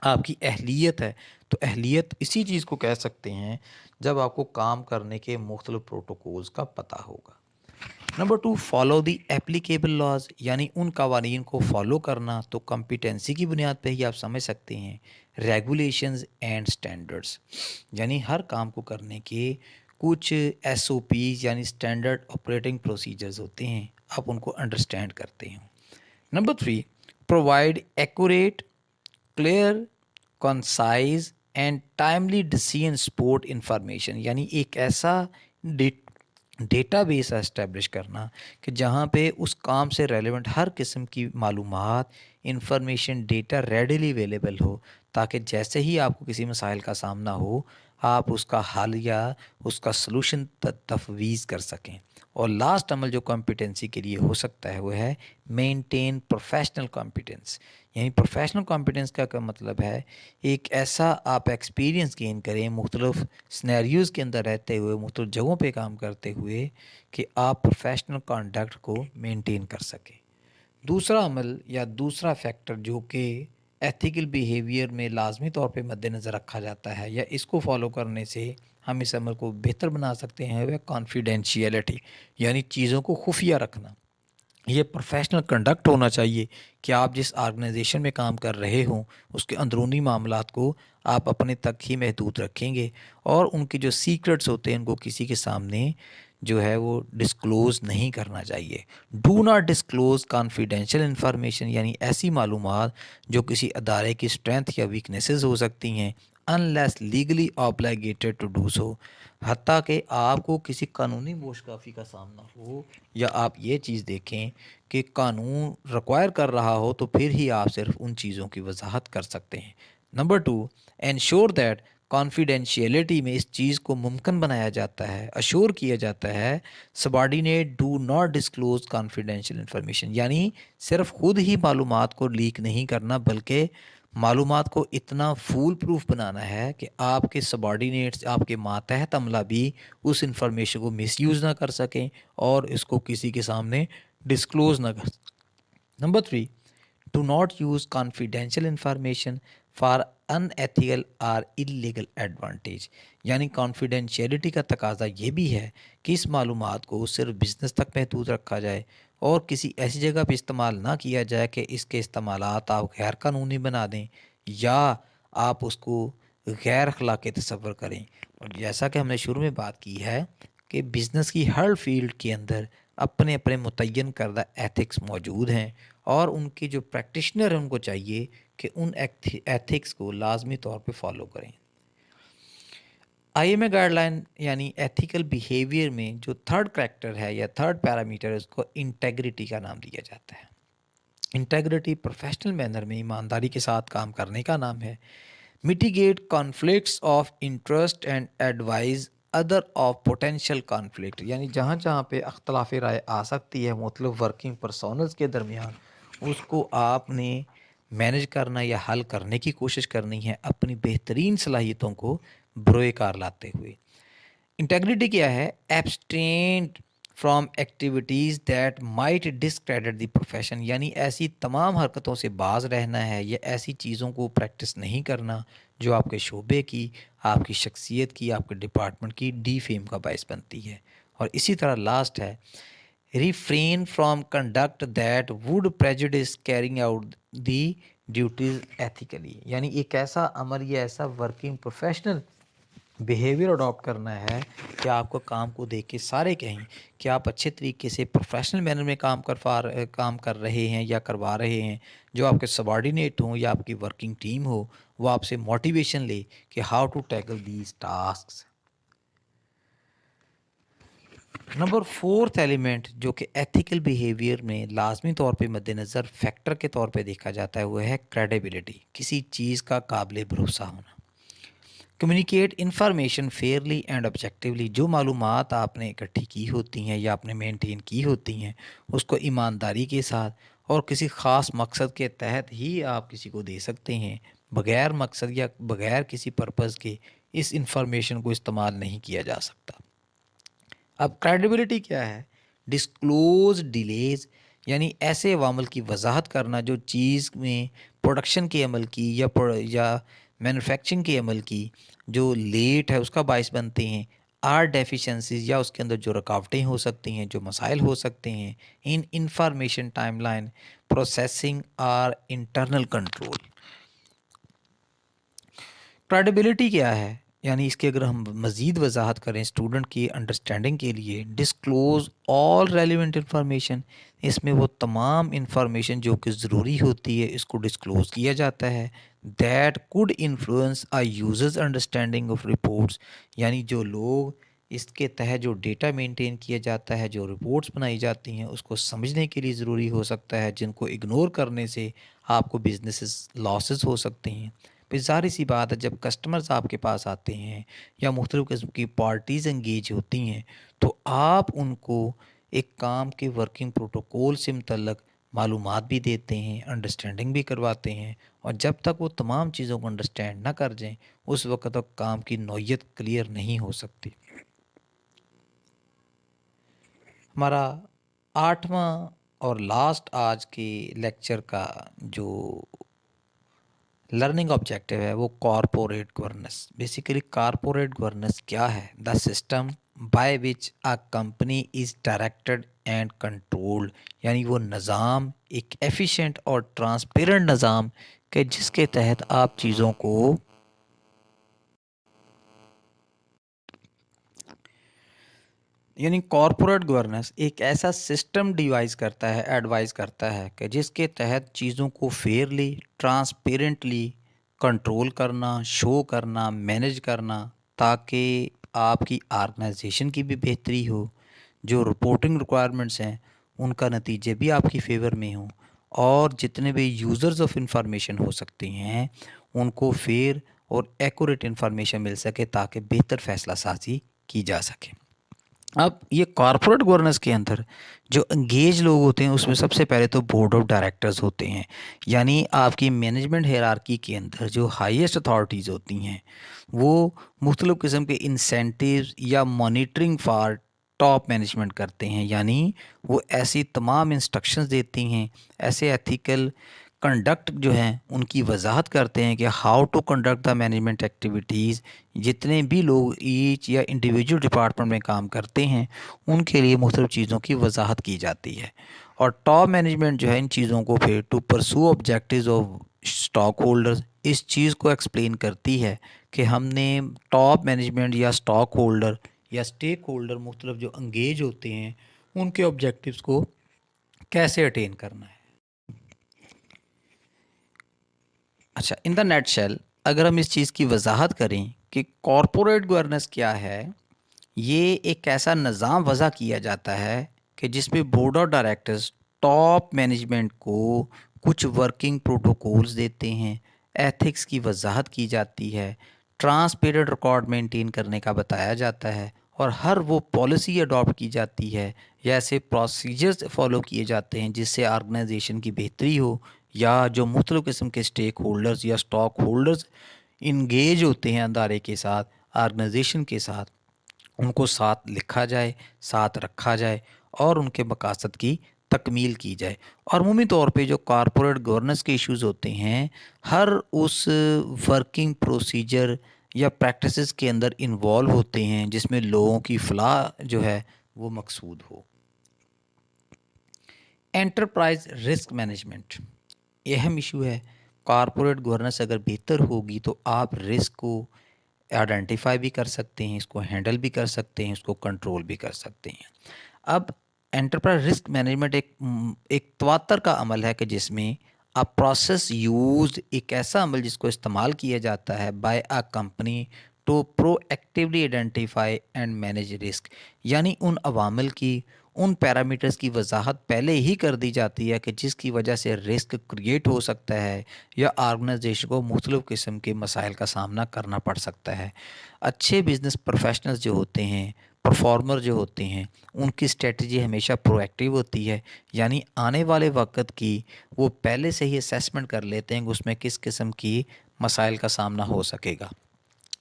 آپ کی اہلیت ہے۔ تو اہلیت اسی چیز کو کہہ سکتے ہیں جب آپ کو کام کرنے کے مختلف پروٹوکولز کا پتہ ہوگا۔ Number 2، follow the applicable laws, یعنی ان قوانین کو فالو کرنا۔ تو کمپیٹنسی کی بنیاد پہ ہی آپ سمجھ سکتے ہیں ریگولیشنز اینڈ سٹینڈرڈز، یعنی ہر کام کو کرنے کے کچھ ایس او پیز یعنی اسٹینڈرڈ آپریٹنگ پروسیجرز ہوتے ہیں، آپ ان کو انڈرسٹینڈ کرتے ہیں۔ Number 3، provide accurate, clear, concise and timely decision support information, یعنی ایک ایسا ڈیٹا بیس اسٹیبلش کرنا کہ جہاں پہ اس کام سے ریلیونٹ ہر قسم کی معلومات، انفارمیشن، ڈیٹا ریڈیلی اویلیبل ہو، تاکہ جیسے ہی آپ کو کسی مسائل کا سامنا ہو آپ اس کا حل یا اس کا سلوشن تفویض کر سکیں۔ اور لاسٹ عمل جو کمپیٹنسی کے لیے ہو سکتا ہے وہ ہے مینٹین پروفیشنل کمپیٹنس، یعنی پروفیشنل کمپیٹنس کا مطلب ہے ایک ایسا آپ ایکسپیرینس گین کریں مختلف سنیریوز کے اندر رہتے ہوئے، مختلف جگہوں پہ کام کرتے ہوئے، کہ آپ پروفیشنل کانڈکٹ کو مینٹین کر سکیں۔ دوسرا عمل یا دوسرا فیکٹر جو کہ ایتھیکل بیہیویئر میں لازمی طور پہ مد نظر رکھا جاتا ہے یا اس کو فالو کرنے سے ہم اس عمل کو بہتر بنا سکتے ہیں، وہ کانفیڈینشیلٹی، یعنی چیزوں کو خفیہ رکھنا۔ یہ پروفیشنل کنڈکٹ ہونا چاہیے کہ آپ جس آرگنائزیشن میں کام کر رہے ہوں اس کے اندرونی معاملات کو آپ اپنے تک ہی محدود رکھیں گے، اور ان کے جو سیکرٹس ہوتے ہیں ان کو کسی کے سامنے جو ہے وہ ڈسکلوز نہیں کرنا چاہیے۔ Do not disclose confidential information, یعنی ایسی معلومات جو کسی ادارے کی اسٹرینتھ یا ویکنیسز ہو سکتی ہیں، unless legally obligated to do so، حتیٰ کہ آپ کو کسی قانونی بوشکافی کا سامنا ہو یا آپ یہ چیز دیکھیں کہ قانون ریکوائر کر رہا ہو، تو پھر ہی آپ صرف ان چیزوں کی وضاحت کر سکتے ہیں۔ نمبر 2، انشور دیٹ کانفیڈینشیلٹی میں اس چیز کو ممکن بنایا جاتا ہے، اشور کیا جاتا ہے، subordinate do not disclose confidential information, یعنی صرف خود ہی معلومات کو لیک نہیں کرنا بلکہ معلومات کو اتنا فول پروف بنانا ہے کہ آپ کے سبارڈینیٹس، آپ کے ماتحت عملہ بھی اس انفارمیشن کو مس یوز نہ کر سکیں اور اس کو کسی کے سامنے ڈسکلوز نہ کر سکیں۔ Number 3، do not use confidential information for in ethical اور اللیگل ایڈوانٹیج، یعنی کانفیڈینشیلٹی کا تقاضا یہ بھی ہے کہ اس معلومات کو صرف بزنس تک محدود رکھا جائے اور کسی ایسی جگہ پہ استعمال نہ کیا جائے کہ اس کے استعمالات آپ غیر قانونی بنا دیں یا آپ اس کو غیر اخلاقی تصور کریں۔ اور جیسا کہ ہم نے شروع میں بات کی ہے کہ بزنس کی ہر فیلڈ کے اندر اپنے اپنے متعین کردہ ایتھکس موجود ہیں، اور ان کی جو پریکٹیشنر ہیں ان کو چاہیے کہ ان ایتھکس کو لازمی طور پہ فالو کریں۔ ایم اے گائیڈ لائن یعنی ایتھیکل بیہیویئر میں جو تھرڈ کریکٹر ہے یا تھرڈ پیرامیٹر ہے اس کو انٹیگریٹی کا نام دیا جاتا ہے۔ انٹیگریٹی پروفیشنل مینر میں ایمانداری کے ساتھ کام کرنے کا نام ہے۔ mitigate conflicts of interest and advise other of potential conflict، یعنی جہاں جہاں پہ اختلاف رائے آ سکتی ہے مختلف ورکنگ پرسونلز کے درمیان، اس کو آپ نے مینج کرنا یا حل کرنے کی کوشش کرنی ہے اپنی بہترین صلاحیتوں کو بروئے کار لاتے ہوئے۔ انٹیگریٹی کیا ہے؟ Abstain from activities that might discredit the profession, یعنی ایسی تمام حرکتوں سے باز رہنا ہے یا ایسی چیزوں کو پریکٹس نہیں کرنا جو آپ کے شعبے کی، آپ کی شخصیت کی، آپ کے ڈپارٹمنٹ کی ڈی فیم کا باعث بنتی ہے۔ اور اسی طرح لاسٹ ہے refrain from conduct that would prejudice carrying out the duties ethically, یعنی ایک ایسا عمل یا ایسا ورکنگ پروفیشنل بیہیویئر اڈاپٹ کرنا ہے کہ آپ کو کام کو دیکھ کے سارے کہیں کہ آپ اچھے طریقے سے پروفیشنل مینر میں کام کر رہے ہیں یا کروا رہے ہیں، جو آپ کے سبارڈینیٹ ہوں یا آپ کی ورکنگ ٹیم ہو وہ آپ سے موٹیویشن لے کہ how to tackle these tasks. Number fourth element جو کہ ایتھیکل بیہیویئر میں لازمی طور پہ مد نظر فیکٹر کے طور پہ دیکھا جاتا ہے وہ ہے کریڈیبلٹی، کسی چیز کا قابل بھروسہ ہونا۔ Communicate information fairly and objectively, جو معلومات آپ نے اکٹھی کی ہوتی ہیں یا آپ نے مینٹین کی ہوتی ہیں اس کو ایمانداری کے ساتھ اور کسی خاص مقصد کے تحت ہی آپ کسی کو دے سکتے ہیں، بغیر مقصد یا بغیر کسی پرپز کے اس انفارمیشن کو استعمال نہیں کیا جا سکتا۔ اب کریڈیبلٹی کیا ہے؟ ڈسکلوز ڈیلیز، یعنی ایسے عوامل کی وضاحت کرنا جو چیز میں پروڈکشن کے عمل کی یا مینوفیکچرنگ کے عمل کی جو لیٹ ہے اس کا باعث بنتے ہیں، آر ڈیفیشنسیز یا اس کے اندر جو رکاوٹیں ہو سکتی ہیں، جو مسائل ہو سکتے ہیں، in information time line processing or internal control. Credibility کیا ہے؟ یعنی اس کی اگر ہم مزید وضاحت کریں اسٹوڈنٹ کی انڈرسٹینڈنگ کے لیے، ڈسکلوز آل ریلیونٹ انفارمیشن، اس میں وہ تمام انفارمیشن جو کہ ضروری ہوتی ہے اس کو ڈسکلوز کیا جاتا ہے۔ That could influence a users understanding of reports, یعنی جو لوگ اس کے تحت جو ڈیٹا مینٹین کیا جاتا ہے، جو رپورٹس بنائی جاتی ہیں اس کو سمجھنے کے لیے ضروری ہو سکتا ہے، جن کو اگنور کرنے سے آپ کو بزنسز لاسز ہو سکتے ہیں۔ پھر ظاہر سی بات ہے جب کسٹمرز آپ کے پاس آتے ہیں یا مختلف قسم کی پارٹیز انگیج ہوتی ہیں تو آپ ان کو ایک کام کے ورکنگ پروٹوکول سے متعلق معلومات بھی دیتے ہیں، انڈرسٹینڈنگ بھی کرواتے ہیں، اور جب تک وہ تمام چیزوں کو انڈرسٹینڈ نہ کر جائیں اس وقت تک کام کی نوعیت کلیئر نہیں ہو سکتی۔ ہمارا 8واں اور لاسٹ آج کے لیکچر کا جو لرننگ آبجیکٹیو ہے وہ corporate governance. Basically corporate governance کیا ہے؟ The system by which a company is directed and controlled, یعنی وہ نظام ایک ایفیشینٹ اور ٹرانسپیرنٹ نظام کہ جس کے تحت آپ چیزوں کو یعنی کارپوریٹ گورننس ایک ایسا سسٹم ایڈوائز کرتا ہے کہ جس کے تحت چیزوں کو فیئرلی، ٹرانسپیرنٹلی کنٹرول کرنا، شو کرنا، مینیج کرنا، تاکہ آپ کی آرگنائزیشن کی بھی بہتری ہو، جو رپورٹنگ ریکوائرمنٹس ہیں ان کا نتیجے بھی آپ کی فیور میں ہوں، اور جتنے بھی یوزرز آف انفارمیشن ہو سکتے ہیں ان کو فیئر اور ایکوریٹ انفارمیشن مل سکے تاکہ بہتر فیصلہ سازی کی جا سکے۔ اب یہ کارپوریٹ گورننس کے اندر جو انگیج لوگ ہوتے ہیں اس میں سب سے پہلے تو بورڈ آف ڈائریکٹرز ہوتے ہیں، یعنی آپ کی مینجمنٹ ہیرارکی کے اندر جو ہائیسٹ اتھارٹیز ہوتی ہیں وہ مختلف قسم کے انسینٹیوز یا مانیٹرنگ فار ٹاپ مینجمنٹ کرتے ہیں، یعنی وہ ایسی تمام انسٹرکشنز دیتی ہیں، ایسے ایتھیکل کنڈکٹ جو ہیں ان کی وضاحت کرتے ہیں کہ how to conduct the management activities. جتنے بھی لوگ ایچ یا انڈیویجول ڈپارٹمنٹ میں کام کرتے ہیں ان کے لیے مختلف چیزوں کی وضاحت کی جاتی ہے. اور ٹاپ مینجمنٹ جو ہے ان چیزوں کو پھر to pursue objectives of stockholders اس چیز کو ایکسپلین کرتی ہے کہ ہم نے ٹاپ مینجمنٹ یا اسٹاک ہولڈر یا اسٹیک ہولڈر مختلف جو انگیج ہوتے ہیں ان کے آبجیکٹیوز کو کیسے اٹین کرنا ہے. اچھا، ان دا نیٹ شیل اگر ہم اس چیز کی وضاحت کریں کہ کارپوریٹ گورننس کیا ہے، یہ ایک ایسا نظام وضع کیا جاتا ہے کہ جس میں board of directors top management کو کچھ ورکنگ پروٹوکولز دیتے ہیں، ایتھکس کی وضاحت کی جاتی ہے، ٹرانسپیرنٹ ریکارڈ مینٹین کرنے کا بتایا جاتا ہے، اور ہر وہ پالیسی اڈاپٹ کی جاتی ہے یا ایسے پروسیجرز فالو کیے جاتے ہیں جس سے آرگنائزیشن کی بہتری ہو، یا جو مختلف قسم کے اسٹیک ہولڈرز یا اسٹاک ہولڈرز انگیج ہوتے ہیں ادارے کے ساتھ، آرگنائزیشن کے ساتھ، ان کو ساتھ لکھا جائے، ساتھ رکھا جائے اور ان کے مقاصد کی تکمیل کی جائے. اور عمومی طور پہ جو کارپوریٹ گورننس کے ایشوز ہوتے ہیں ہر اس ورکنگ پروسیجر یا پریکٹسز کے اندر انوالو ہوتے ہیں جس میں لوگوں کی فلاح جو ہے وہ مقصود ہو. انٹرپرائز رسک مینجمنٹ اہم ایشو ہے. کارپوریٹ گورننس اگر بہتر ہوگی تو آپ رسک کو آئیڈینٹیفائی بھی کر سکتے ہیں، اس کو ہینڈل بھی کر سکتے ہیں، اس کو کنٹرول بھی کر سکتے ہیں. اب انٹرپرائز رسک مینجمنٹ ایک تواتر کا عمل ہے کہ جس میں پروسیس یوزڈ ایک ایسا عمل جس کو استعمال کیا جاتا ہے by a company to proactively identify and manage risk. یعنی ان عوامل کی، ان پیرامیٹرز کی وضاحت پہلے ہی کر دی جاتی ہے کہ جس کی وجہ سے رسک کریٹ ہو سکتا ہے یا آرگنائزیشن کو مختلف قسم کے مسائل کا سامنا کرنا پڑ سکتا ہے. اچھے بزنس پروفیشنلز جو ہوتے ہیں، پرفارمر جو ہوتے ہیں، ان کی اسٹریٹجی ہمیشہ پرو ایکٹیو ہوتی ہے. یعنی آنے والے وقت کی وہ پہلے سے ہی اسیسمنٹ کر لیتے ہیں کہ اس میں کس قسم کی مسائل کا سامنا ہو سکے گا.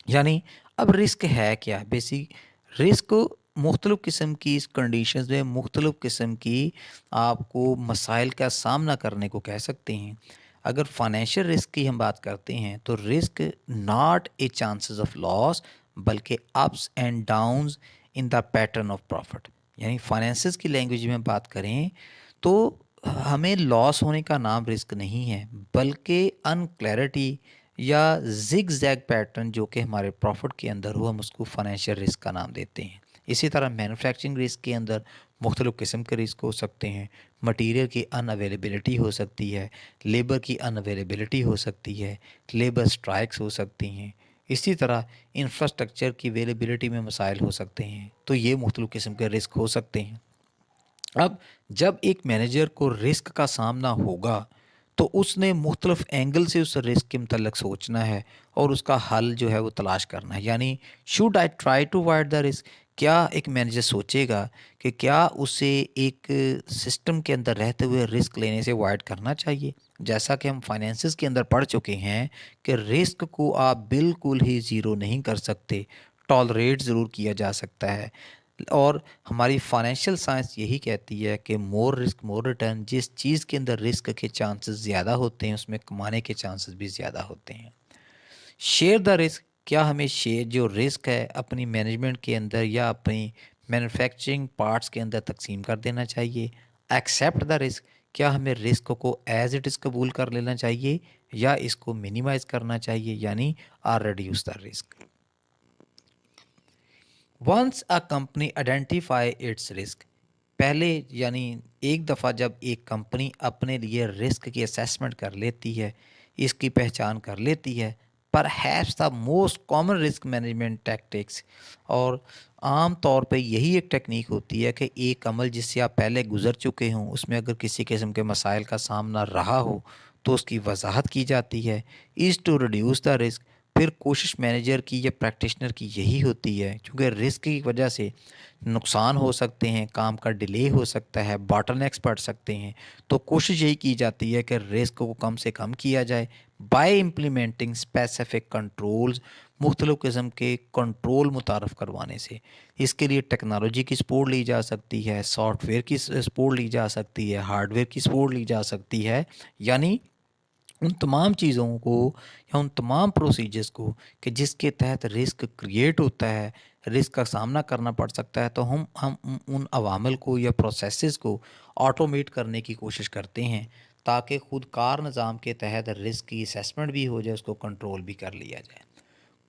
یعنی اب رسک ہے کیا؟ بیسک رسک مختلف قسم کی اس کنڈیشنز میں مختلف قسم کی آپ کو مسائل کا سامنا کرنے کو کہہ سکتے ہیں. اگر فائنینشیل رسک کی ہم بات کرتے ہیں تو risk not a chances of loss بلکہ ups and downs in the pattern of profit. یعنی فائنینسز کی لینگویج میں بات کریں تو ہمیں لاس ہونے کا نام رسک نہیں ہے بلکہ ان کلیئرٹی یا زگ زیگ پیٹرن جو کہ ہمارے پروفٹ کے اندر ہو، ہم اس کو فائنینشیل رسک کا نام دیتے ہیں. اسی طرح مینوفیکچرنگ رسک کے اندر مختلف قسم کے رسک ہو سکتے ہیں. مٹیریل کی ان اویلیبلٹی ہو سکتی ہے، لیبر کی ان اویلیبلٹی ہو سکتی ہے، لیبر اسٹرائکس ہو سکتی ہیں. اسی طرح انفراسٹرکچر کی اویلیبلٹی میں مسائل ہو سکتے ہیں. تو یہ مختلف قسم کے رسک ہو سکتے ہیں. اب جب ایک مینیجر کو رسک کا سامنا ہوگا تو اس نے مختلف اینگل سے اس رسک کے متعلق سوچنا ہے اور اس کا حل جو ہے وہ تلاش کرنا ہے. یعنی should I try to avoid the risk? کیا ایک مینیجر سوچے گا کہ کیا اسے ایک سسٹم کے اندر رہتے ہوئے رسک لینے سے اوائڈ کرنا چاہیے؟ جیسا کہ ہم فائنینسز کے اندر پڑھ چکے ہیں کہ رسک کو آپ بالکل ہی زیرو نہیں کر سکتے، ٹالریٹ ضرور کیا جا سکتا ہے. اور ہماری فائنینشیل سائنس یہی کہتی ہے کہ مور رسک مور ریٹرن. جس چیز کے اندر رسک کے چانسز زیادہ ہوتے ہیں اس میں کمانے کے چانسز بھی زیادہ ہوتے ہیں. شیئر دا رسک، کیا ہمیں شیئر جو رسک ہے اپنی مینجمنٹ کے اندر یا اپنی مینوفیکچرنگ پارٹس کے اندر تقسیم کر دینا چاہیے؟ ایکسیپٹ دا رسک، کیا ہمیں رسک کو ایز اٹ از قبول کر لینا چاہیے یا اس کو منیمائز کرنا چاہیے، یعنی reduce the risk. Once a company identify its risk, پہلے یعنی ایک دفعہ جب ایک کمپنی اپنے لیے رسک کی اسیسمنٹ کر لیتی ہے، اس کی پہچان کر لیتی ہے، perhaps the most common risk management tactics, اور عام طور پہ یہی ایک ٹیکنیک ہوتی ہے کہ ایک عمل جس سے آپ پہلے گزر چکے ہوں اس میں اگر کسی قسم کے مسائل کا سامنا رہا ہو تو اس کی وضاحت کی جاتی ہے، از ٹو ریڈیوس دا رسک. پھر کوشش مینیجر کی یا پریکٹیشنر کی یہی ہوتی ہے کیونکہ رسک کی وجہ سے نقصان ہو سکتے ہیں، کام کا ڈیلے ہو سکتا ہے، باٹل نیکس پڑ سکتے ہیں. تو کوشش یہی کی جاتی ہے کہ رسک کو کم سے کم کیا جائے بائی امپلیمنٹنگ اسپیسیفک کنٹرولز، مختلف قسم کے کنٹرول متعارف کروانے سے. اس کے لیے ٹیکنالوجی کی سپورٹ لی جا سکتی ہے، سافٹ ویئر کی سپورٹ لی جا سکتی ہے، ہارڈ ویئر کی سپورٹ لی جا سکتی ہے. یعنی ان تمام چیزوں کو یا ان تمام پروسیجرز کو کہ جس کے تحت رسک کریٹ ہوتا ہے، رسک کا سامنا کرنا پڑ سکتا ہے، تو ہم ان عوامل کو یا پروسیسز کو آٹومیٹ کرنے کی کوشش کرتے ہیں تاکہ خود کار نظام کے تحت رسک کی اسیسمنٹ بھی ہو جائے، اس کو کنٹرول بھی کر لیا جائے۔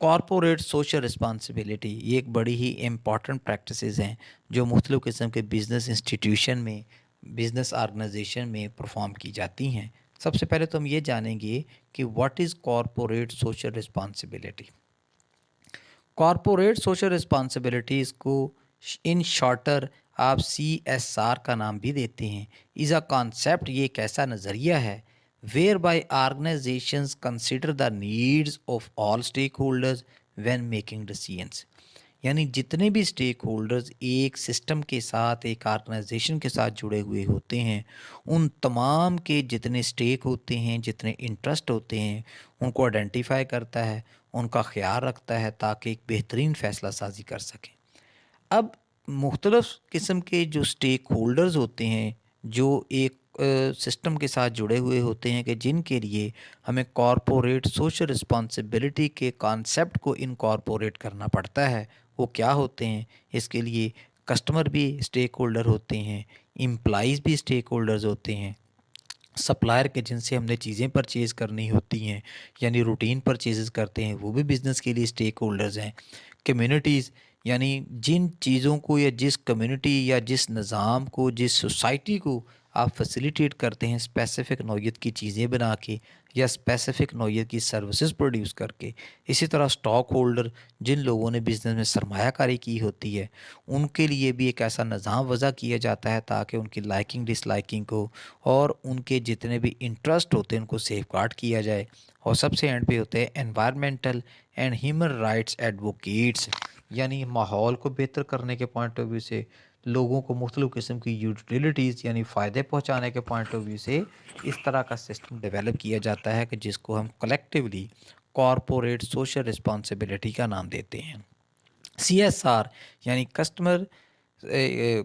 کارپوریٹ سوشل رسپانسبلٹی یہ ایک بڑی ہی امپورٹنٹ پریکٹسز ہیں جو مختلف قسم کے بزنس انسٹیٹیوشن میں، بزنس آرگنائزیشن میں پرفارم کی جاتی ہیں۔ سب سے پہلے تو ہم یہ جانیں گے کہ what is corporate social responsibility. Corporate social responsibilities کو ان شارٹر آپ CSR کا نام بھی دیتے ہیں۔ از اے کانسیپٹ، یہ ایک ایسا نظریہ ہے whereby organizations consider the needs of all stakeholders when making decisions, یعنی جتنے بھی اسٹیک ہولڈرز ایک سسٹم کے ساتھ، ایک آرگنائزیشن کے ساتھ جڑے ہوئے ہوتے ہیں، ان تمام کے جتنے اسٹیک ہوتے ہیں، جتنے انٹرسٹ ہوتے ہیں، ان کو آئیڈینٹیفائی کرتا ہے، ان کا خیال رکھتا ہے تاکہ ایک بہترین فیصلہ سازی کر سکیں۔ اب مختلف قسم کے جو اسٹیک ہولڈرز ہوتے ہیں، جو ایک سسٹم کے ساتھ جڑے ہوئے ہوتے ہیں کہ جن کے لیے ہمیں کارپوریٹ سوشل رسپانسبلٹی کے کانسیپٹ کو انکارپوریٹ کرنا پڑتا ہے، وہ کیا ہوتے ہیں؟ اس کے لیے کسٹمر بھی اسٹیک ہولڈر ہوتے ہیں، امپلائیز بھی اسٹیک ہولڈرز ہوتے ہیں، سپلائر کے جن سے ہم نے چیزیں پرچیز کرنی ہوتی ہیں، یعنی روٹین پرچیزز کرتے ہیں، وہ بھی بزنس کے لیے اسٹیک ہولڈرز ہیں۔ کمیونٹیز، یعنی جن چیزوں کو یا جس کمیونٹی یا جس نظام کو، جس سوسائٹی کو آپ فیسیلیٹیٹ کرتے ہیں اسپیسیفک نوعیت کی چیزیں بنا کے یا اسپیسیفک نوعیت کی سروسز پروڈیوس کر کے۔ اسی طرح اسٹاک ہولڈر، جن لوگوں نے بزنس میں سرمایہ کاری کی ہوتی ہے، ان کے لیے بھی ایک ایسا نظام وضع کیا جاتا ہے تاکہ ان کی لائکنگ ڈس لائکنگ کو اور ان کے جتنے بھی انٹرسٹ ہوتے ہیں ان کو سیف گارڈ کیا جائے۔ اور سب سے اینڈ پہ ہوتے ہیں environmental and human rights advocates, یعنی ماحول کو بہتر کرنے کے پوائنٹ آف ویو سے، لوگوں کو مختلف قسم کی یوٹیلیٹیز یعنی فائدے پہنچانے کے پوائنٹ آف ویو سے اس طرح کا سسٹم ڈیولپ کیا جاتا ہے کہ جس کو ہم کلیکٹیولی کارپوریٹ سوشل رسپانسبلٹی کا نام دیتے ہیں۔ CSR یعنی customer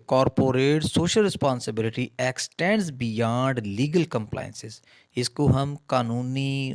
corporate social responsibility extends beyond legal compliances, اس کو ہم قانونی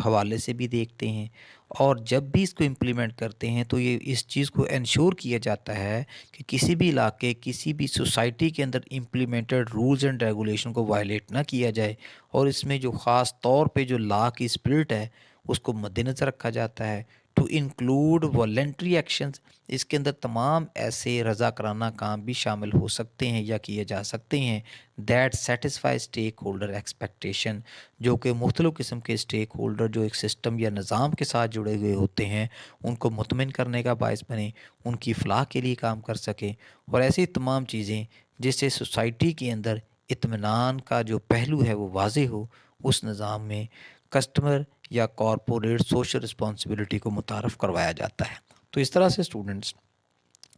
حوالے سے بھی دیکھتے ہیں، اور جب بھی اس کو امپلیمنٹ کرتے ہیں تو یہ اس چیز کو انشور کیا جاتا ہے کہ کسی بھی علاقے، کسی بھی سوسائٹی کے اندر امپلیمنٹڈ رولز اینڈ ریگولیشن کو وائلیٹ نہ کیا جائے، اور اس میں جو خاص طور پہ جو لا کی اسپرٹ ہے اس کو مد نظر رکھا جاتا ہے۔ ٹو انکلوڈ والنٹری ایکشنز، اس کے اندر تمام ایسے رضاکارانہ کام بھی شامل ہو سکتے ہیں یا کیے جا سکتے ہیں that satisfy stake holder expectation, جو کہ مختلف قسم کے اسٹیک ہولڈر جو ایک سسٹم یا نظام کے ساتھ جڑے ہوئے ہوتے ہیں ان کو مطمئن کرنے کا باعث بنے، ان کی فلاح کے لیے کام کر سکیں، اور ایسی تمام چیزیں جس سے سوسائٹی کے اندر اطمینان کا جو پہلو ہے وہ واضح ہو، اس نظام میں کسٹمر یا کارپوریٹ سوشل رسپانسبلٹی کو متعارف کروایا جاتا ہے۔ تو اس طرح سے اسٹوڈنٹس،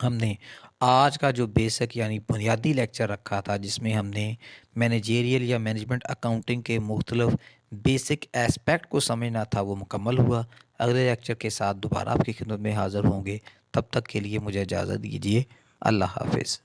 ہم نے آج کا جو بیسک یعنی بنیادی لیکچر رکھا تھا جس میں ہم نے مینیجیریل یا مینجمنٹ اکاؤنٹنگ کے مختلف بیسک ایسپیکٹ کو سمجھنا تھا، وہ مکمل ہوا۔ اگلے لیکچر کے ساتھ دوبارہ آپ کی خدمت میں حاضر ہوں گے، تب تک کے لیے مجھے اجازت دیجیے۔ اللہ حافظ۔